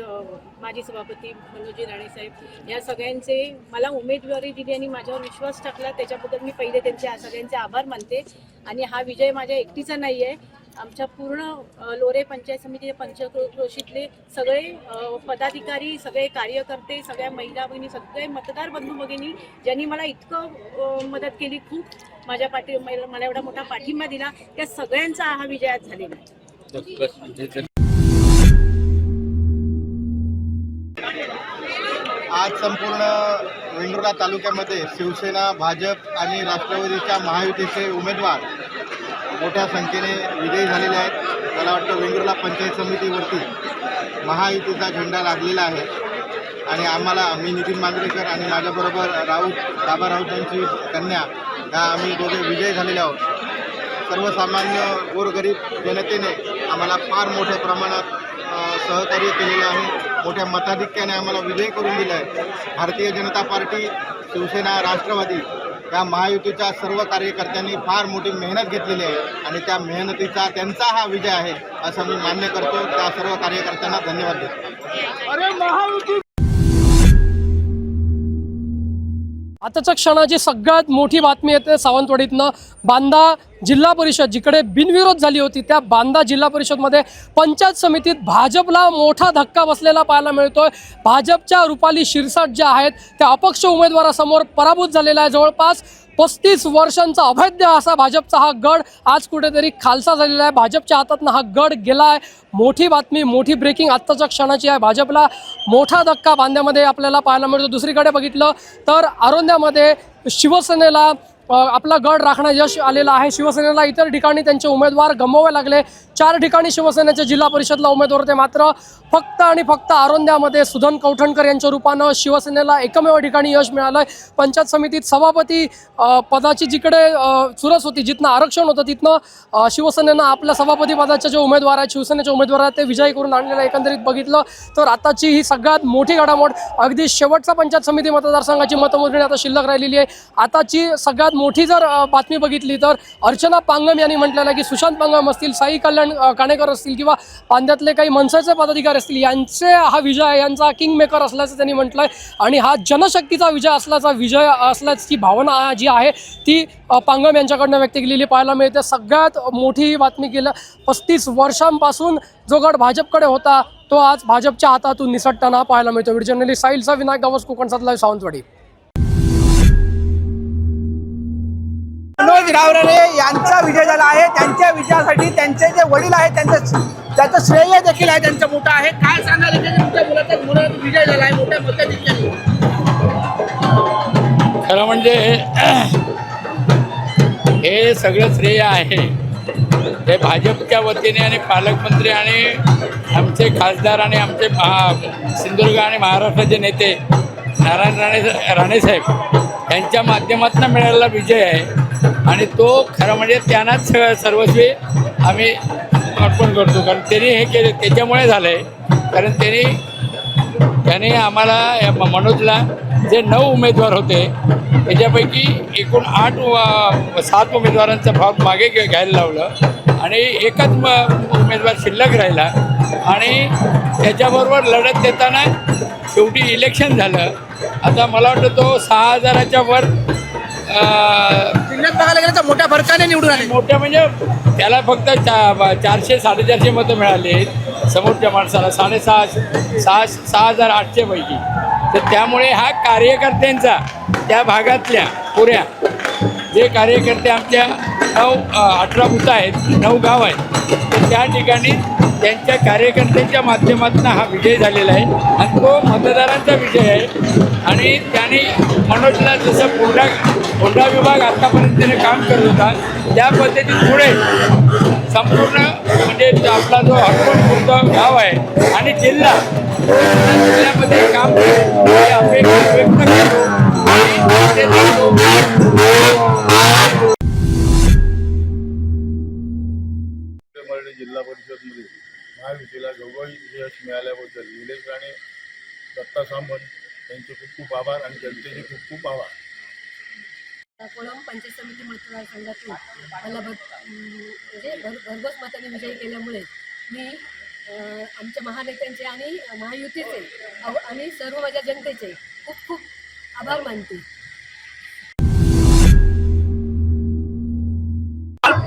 माजी सभापती मनोजजी राणे साहेब या सगळ्यांचे मला उमेदवारी दिली आणि माझ्यावर विश्वास टाकला त्याच्याबद्दल मी पहिले त्यांचे सगळ्यांचे आभार मानते. आणि हा विजय माझ्या एकटीचा नाही आहे, आमच्या पूर्ण लोरे पंचायत समिती पंचक्रोशीतले सगळे पदाधिकारी, सगळे कार्यकर्ते, सगळ्या महिला भगिनी, सगळे मतदार बंधू भगिनी ज्यांनी मला इतकं मदत केली, खूप माझ्या मला एवढा मोठा पाठिंबा दिला, त्या सगळ्यांचा हा विजय आज झालेला आहे. आज संपूर्ण वेंगुर्ला तालुक्यामध्ये शिवसेना, भाजप आणि राष्ट्रवादीच्या महायुतीचे उमेदवार मोठ्या संख्येने विजयी झालेले आहेत. मला वाटतं वेंगुर्ला पंचायत समितीवरती महायुतीचा झेंडा लागलेला आहे आणि मी नितीन मांजरेकर आणि माझ्याबरोबर बाबा राऊतांची कन्या ह्या आम्ही दोघे विजयी झालेले आहोत. सर्वसामान्य गोरगरीब जनतेने आम्हाला फार मोठ्या प्रमाणात सहकार्य केलेलं आहे. मोठ्या मताधिक्याने आम्हाला विजय करून दिला आहे. भारतीय जनता पार्टी, शिवसेना, राष्ट्रवादी या महायुतीच्या सर्व कार्यकर्त्यांनी फार मोठी मेहनत घेतलेली आहे आणि त्या मेहनतीचा त्यांचा हा विजय आहे असं मी मान्य करतो. त्या सर्व कार्यकर्त्यांना धन्यवाद देतो. आताच्या क्षणाची सगळ्यात मोठी बातमी येते सावंतवाडीतनं. बांदा जिल्हा परिषद जिकडे बिनविरोध झाली होती त्या बांदा जिल्हा परिषदमध्ये पंचायत समितीत भाजपला मोठा धक्का बसलेला पाहायला मिळतोय. भाजपच्या रुपाली शिरसाट ज्या आहेत त्या अपक्ष उमेदवारासमोर पराभूत झालेला आहे. जवळपास 35 वर्षांचा अभेद्य असा भाजपचा हा गड आज कुठेतरी खालसा झालेला आहे. भाजपच्या हातातनं हा गड गेला आहे. मोठी बातमी, मोठी ब्रेकिंग आत्ताच्या क्षणाची आहे. भाजपला मोठा धक्का बांद्यामध्ये आपल्याला पाहायला मिळतो. दुसरीकडे बघितलं तर आरोंद्यामध्ये शिवसेनेला आपला गड राखण्यात यश आलेलं आहे. शिवसेनेला इतर ठिकाणी त्यांचे उमेदवार गमवावे लागले. 4 ठिकाणी शिवसेनेचे जिल्हा परिषदला उमेदवार होते, मात्र फक्त आणि फक्त आरोंद्यामध्ये सुधन कौठणकर यांच्या रूपानं शिवसेनेला एकमेव ठिकाणी यश मिळालं. पंचायत समितीत सभापती पदाची जिकडे चुरस होती, जिथनं आरक्षण होतं तिथनं शिवसेनेनं आपल्या सभापती पदाचे जे उमेदवार आहेत, शिवसेनेचे उमेदवार आहेत, ते विजयी करून आणलेलं. एकंदरीत बघितलं तर आताची ही सगळ्यात मोठी घडामोड. अगदी शेवटचा पंचायत समिती मतदारसंघाची मतमोजणी आता शिल्लक राहिलेली आहे. आताची सगळ्यात मोठी जर बातमी बघितली तर अर्चना पांगम यांनी म्हटलेलं आहे की सुशांत पांगम असतील, साई कल्याण काणेकर असतील किंवा बांद्यातले काही मनसेचे पदाधिकारी असतील, यांचे हा विजय यांचा किंग मेकर असल्याचं त्यांनी म्हटलंय आणि हा जनशक्तीचा विजय असल्याची भावना जी आहे ती पांगम यांच्याकडनं व्यक्त केलेली पाहायला मिळते. सगळ्यात मोठी बातमी केलं 35 वर्षांपासून जो गड भाजपकडे होता तो आज भाजपच्या हातातून निसटताना पाहायला मिळतो. Video journalist साहिलचा Vinayak Gawas, Konkan सातलाईव्ह, Sawantwadi. मनोज रावराणे यांचा विजय झाला आहे. त्यांच्या विजयासाठी त्यांचे जे वडील आहेत त्याचं श्रेय देखील आहे त्यांचं मोठं आहे. काय सांगाल तुमच्या मुलाचा विजय झाला आहे मोठ्या मताधिक्याने? खरं म्हणजे हे सगळं श्रेय आहे ते भाजपच्या वतीने आणि पालकमंत्री आणि आमचे खासदार आणि आमचे सिंधुदुर्ग आणि महाराष्ट्राचे नेते नारायण राणेसाहेब यांच्या माध्यमातून मिळालेला विजय आहे आणि तो खरं म्हणजे त्यांनाच सर्वस्वी आम्ही अर्पण करतो. कारण त्यांनी हे केले त्याच्यामुळे झालं आहे. कारण त्यांनी आम्हाला मनोजला जे 9 उमेदवार होते त्याच्यापैकी एकूण 7 उमेदवारांचा फॉर्म मागे घ्यायला लावलं आणि एकच उमेदवार शिल्लक राहिला आणि त्याच्याबरोबर लढत देताना शेवटी इलेक्शन झालं. आता मला वाटतं तो 6000च्या वर जिल्ह्यात बघायला गेलं तर मोठ्या फरकाने निवडून आले. मोठ्या म्हणजे त्याला फक्त 400-450 मतं मिळाली समोरच्या माणसाला 6,800 पैकी. तर त्यामुळे हा कार्यकर्त्यांचा त्या भागातल्या पुऱ्या जे कार्यकर्ते आमच्या 18 बूथ आहेत, 9 गाव आहेत, तर त्या ठिकाणी त्यांच्या कार्यकर्त्यांच्या माध्यमातून हा विजय झालेला आहे आणि तो मतदारांचा विजय आहे. आणि त्यांनी मनोजला जसं फोंडा विभाग आत्तापर्यंत त्याने काम करत होता त्या पद्धतीत पुढे संपूर्ण म्हणजे आपला जो हरपणपूरचं गाव आहे आणि जिल्ह्यामध्ये काम अपेक्षा व्यक्त करतो. जिल्हा परिषदमध्ये महायुतीला घवघवीत यश मिळाल्याबद्दल निलेश राणे, दत्ता सामंत यांचे खूप खूप आभार आणि जनतेचे खूप खूप आभार. कोळंब पंचायत समिती मतदारसंघातून मला भरघोस मताने विजयी केल्यामुळे मी आमच्या महानेत्यांचे आणि महायुतीचे आणि सर्व माझ्या जनतेचे खूप खूप आभार मानते.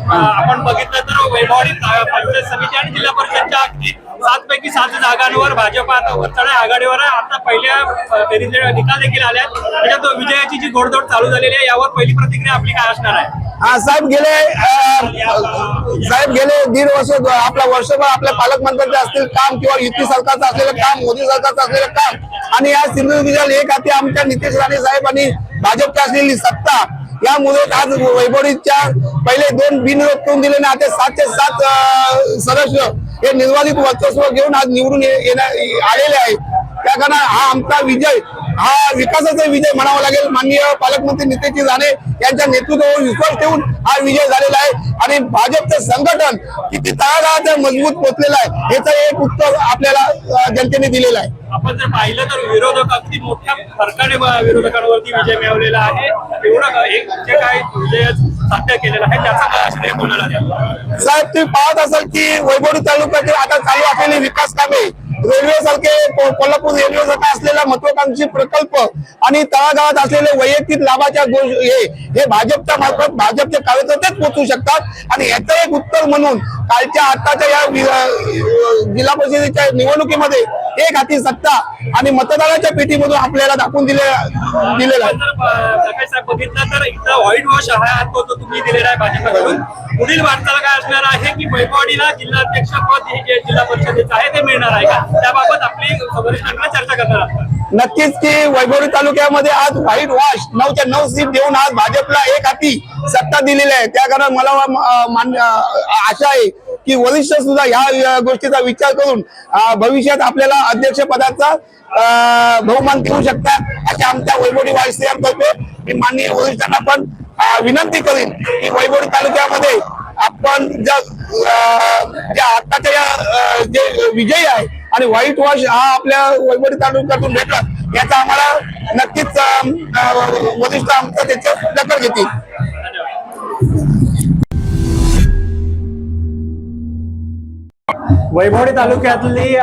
आपण बघितलं तर वैभववाडी पंचायत समिती आणि जिल्हा परिषदच्या अगदी 7 पैकी 7 जागांवर भाजप आता वरचढ आघाडीवर आहे. आता पहिल्या फेरीचे निकाल देखील आले आहेत. त्याच्यात विजयाची जी घोडदौड चालू झालेली आहे यावर पहिली प्रतिक्रिया आपली काय असणार आहे? साहेब गेले 1.5 वर्ष आपल्या वर्षभर आपल्या पालकमंत्र्यांचे असतील काम किंवा युती सरकारचं असलेलं काम, मोदी सरकारचं असलेलं काम आणि या सिंधुदुर्ग एक हाती आमच्या नितेश राणे साहेब आणि भाजपची असलेली सत्ता यामुळे आज वैभववाडीच्या पहिले 2 बिनविरोध करून दिले ना आता 7चे 7 सदस्य हे निर्वाधित वर्चस्व घेऊन आज निवडून आलेले आहे. त्या कारण हा आमचा विजय, हा विकासाचा विजय म्हणावा लागेल. माननीय पालकमंत्री नितेश राणे यांच्या नेतृत्वावर विश्वास ठेवून हा विजय झालेला आहे आणि भाजपचं संघटन किती तळागाळात मजबूत पोचलेलं आहे याचं एक उत्तर आपल्याला जनतेने दिलेलं आहे. आपण जर पाहिलं तर विरोधक अगदी मोठ्या फरकाने विरोधकांवरती विजय मिळवलेला आहे. एवढं एक जे काय विजय साध्य केलेला आहे त्याचा श्रेय कोणाला द्याल? साहेब, तुम्ही पाहत असाल की वैभवडी तालुक्यातील आता चालू असलेली विकास कामे, रेल्वे सारखे कोल्हापूर रेल्वे सारखा असलेला महत्वाकांक्षी प्रकल्प आणि तळागाळात असलेले वैयक्तिक लाभाच्या हे भाजपच्या मार्फत भाजपचे कार्यकर्तेच पोहोचू शकतात. आणि याचं एक उत्तर म्हणून कालच्या आताच्या या जिल्हा परिषदेच्या निवडणुकीमध्ये एक हाती सत्ता आणि मतदाराच्या पेटीमधून आपल्याला दाखवून दिलेला आहे. प्रकाश साहेब बघितलं तर इथं व्हाईट वॉश हा तो तुम्ही दिलेला आहे भाजपकडून. पुढील वाटचाल काय असणार आहे की वैभववाडीला जिल्हाध्यक्ष पद हे जे जिल्हा परिषदेचं आहे ते मिळणार आहे का, त्याबाबत आपली वरिष्ठांकडे चर्चा करणार आहात? नक्कीच की वैभवडी तालुक्यामध्ये आज व्हाईट वॉश 9च्या 9 सीट देऊन आज भाजपला एक हाती सत्ता दिलेली आहे. त्या कारण मला आशा आहे की वरिष्ठ सुद्धा ह्या गोष्टीचा विचार करून भविष्यात आपल्याला अध्यक्ष पदाचा बहुमान देऊ शकतात अशा आमच्या वैभवडी वासियांतर्फे मी माननीय वरिष्ठांना पण विनंती करीन की वैभवडी तालुक्यामध्ये आपण ज्या आताच्या जे विजयी आहे आणि व्हाईट वॉश हा आपल्या वैभवडी तालुक्यातून भेटला याचा आम्हाला नक्कीच वरिष्ठ आमचं त्याचं दखल घेतील. वैभवडी तालुक्यातली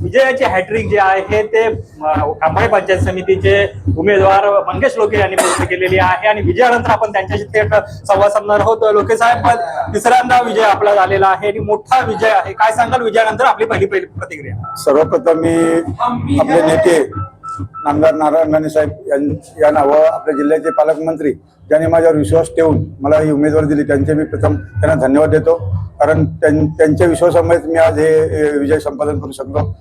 विजयाची हॅट्रिक जे आहे ते अंबळे पंचायत समितीचे उमेदवार मंगेश लोके यांनी पूर्ण केलेली आहे आणि विजयानंतर आपण त्यांच्याशी थेट संवाद साधणार आहोत. लोके साहेब, तिसऱ्यांदा विजय आपला झालेला आहे आणि मोठा विजय आहे, काय सांगाल विजयानंतर आपली पहिली प्रतिक्रिया? सर्वप्रथम मी आपले नेते नामदार नारायण राणे साहेब या नावावर आपल्या जिल्ह्याचे पालकमंत्री ज्यांनी माझ्यावर विश्वास ठेवून मला ही उमेदवारी दिली त्यांचे मी प्रथम त्यांना धन्यवाद देतो. कारण त्यांच्या विश्वासामुळेच मी आज हे विजय संपादन करू शकलो.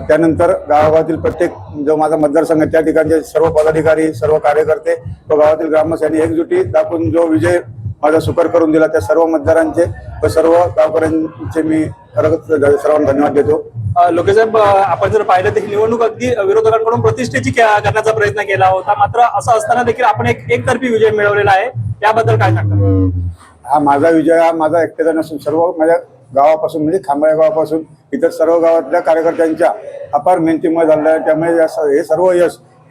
त्यानंतर गावागावातील प्रत्येक जो माझा मतदारसंघ आहे त्या ठिकाणचे सर्व पदाधिकारी, सर्व कार्यकर्ते व गावातील ग्रामस्थ यांनी एकजुटी दाखवून जो विजय माझा सुकर करून दिला त्या सर्व मतदारांचे व सर्व गावकऱ्यांचे मी खरंच सर्वांना धन्यवाद देतो. लोके साहेब, आपण जर पाहिलं तर ही निवडणूक अगदी विरोधकांकडून प्रतिष्ठेची करण्याचा प्रयत्न केला होता, मात्र असं असताना देखील आपण एकतर्फी विजय मिळवलेला आहे, त्याबद्दल काय सांगता? हा माझा विजय हा माझा एकट्याचा नसून सर्व माझ्या गावापासून म्हणजे खांबाळ्या गावापासून इतर सर्व गावातल्या कार्यकर्त्यांच्या अपार मेहनतीमुळे झालेलं आहे. त्यामुळे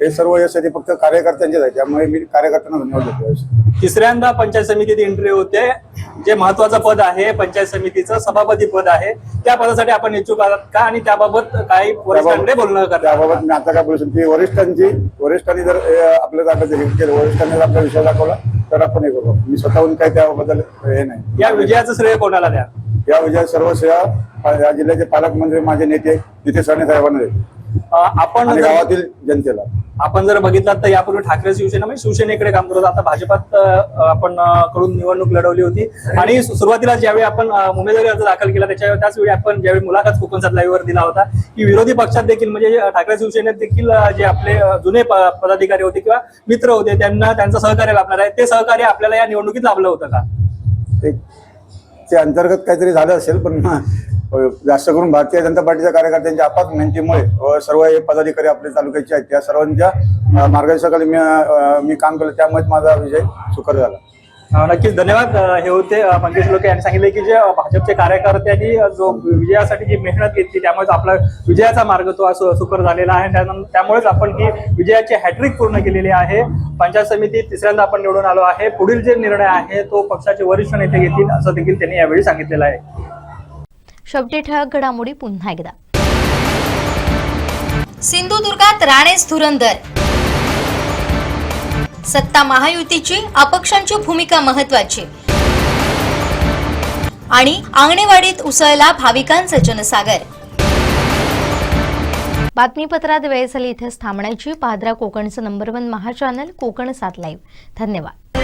हे सर्व यश आहे ते फक्त कार्यकर्त्यांचेच आहे, त्यामुळे मी कार्यकर्त्यांना धन्यवाद देतो. तिसऱ्यांदा पंचायत समितीत एंट्री होते, जे महत्वाचं पद आहे पंचायत समितीचं सभापती पद आहे, त्या पदासाठी आपण इच्छुक आहात का आणि त्याबाबत काही वरिष्ठांकडे बोलणं करतात? त्याबाबत मी आता काय बोलू शकतो की वरिष्ठांनी जर आपल्या जागा केलं, वरिष्ठांनी जर आपला विषय दाखवला तर आपण हे करू. मी स्वतःहून काही त्याबद्दल हे नाही. या विजयाचं श्रेय कोणाला द्या? या विजयात सर्व श्रेय या जिल्ह्याचे पालकमंत्री माझे नेते नितेश राणे साहेबांना देतो. आपण गावातील जनतेला आपण जर बघितलात तर यापूर्वी ठाकरे शिवसेना म्हणजे शिवसेनेकडे काम करत, आता भाजपात आपण कडून निवडणूक लढवली होती आणि सुरुवातीला ज्यावेळी आपण उमेदवारी अर्ज दाखल केला त्याच वेळी आपण ज्यावेळी मुलाखत कोकणसात लाईव्हवर दिला होता की विरोधी पक्षात देखील म्हणजे ठाकरे शिवसेनेत देखील जे आपले जुने पदाधिकारी होते किंवा मित्र होते त्यांना त्यांचं सहकार्य लाभणार आहे, ते सहकार्य आपल्याला या निवडणुकीत लाभलं होतं का? ते अंतर्गत काहीतरी झालं असेल, पण जास्त करून भारतीय जनता पार्टीच्या कार्यकर्त्यांच्या अपार मेहनतीमुळे सर्व हे पदाधिकारी आपल्या तालुक्याचे आहेत त्या सर्वांच्या मार्गदर्शनाखाली मी काम केलं, त्यामुळे माझा विजय सुकर झाला. नक्कीच धन्यवाद. हे होते मंगेश लोके यांनी सांगितले की जे भाजपचे कार्यकर्त्यांनी जो विजयासाठी जी मेहनत घेतली त्यामुळेच आपला विजयाचा मार्ग तो सुकर झालेला आहे, त्यामुळेच आपण ही विजयाची हॅट्रिक पूर्ण केलेली आहे. पंचायत समितीत तिसऱ्यांदा आपण निवडून आलो आहे. पुढील जे निर्णय आहे तो पक्षाचे वरिष्ठ नेते घेतील असं देखील त्यांनी यावेळी सांगितलेलं आहे. शेवटी ठळक घडामोडी पुन्हा एकदा. सिंधुदुर्गात राणेच धुरंधर, सत्ता महायुतीची, अपक्षांची भूमिका महत्वाची आणि आंगणेवाडीत उसळला भाविकांचा जनसागर. बातमीपत्रात वेळ झाली इथेच थांबण्याची. पाहत राहा कोकणचं नंबर 1 महा चॅनल कोकण 7 लाईव्ह. धन्यवाद.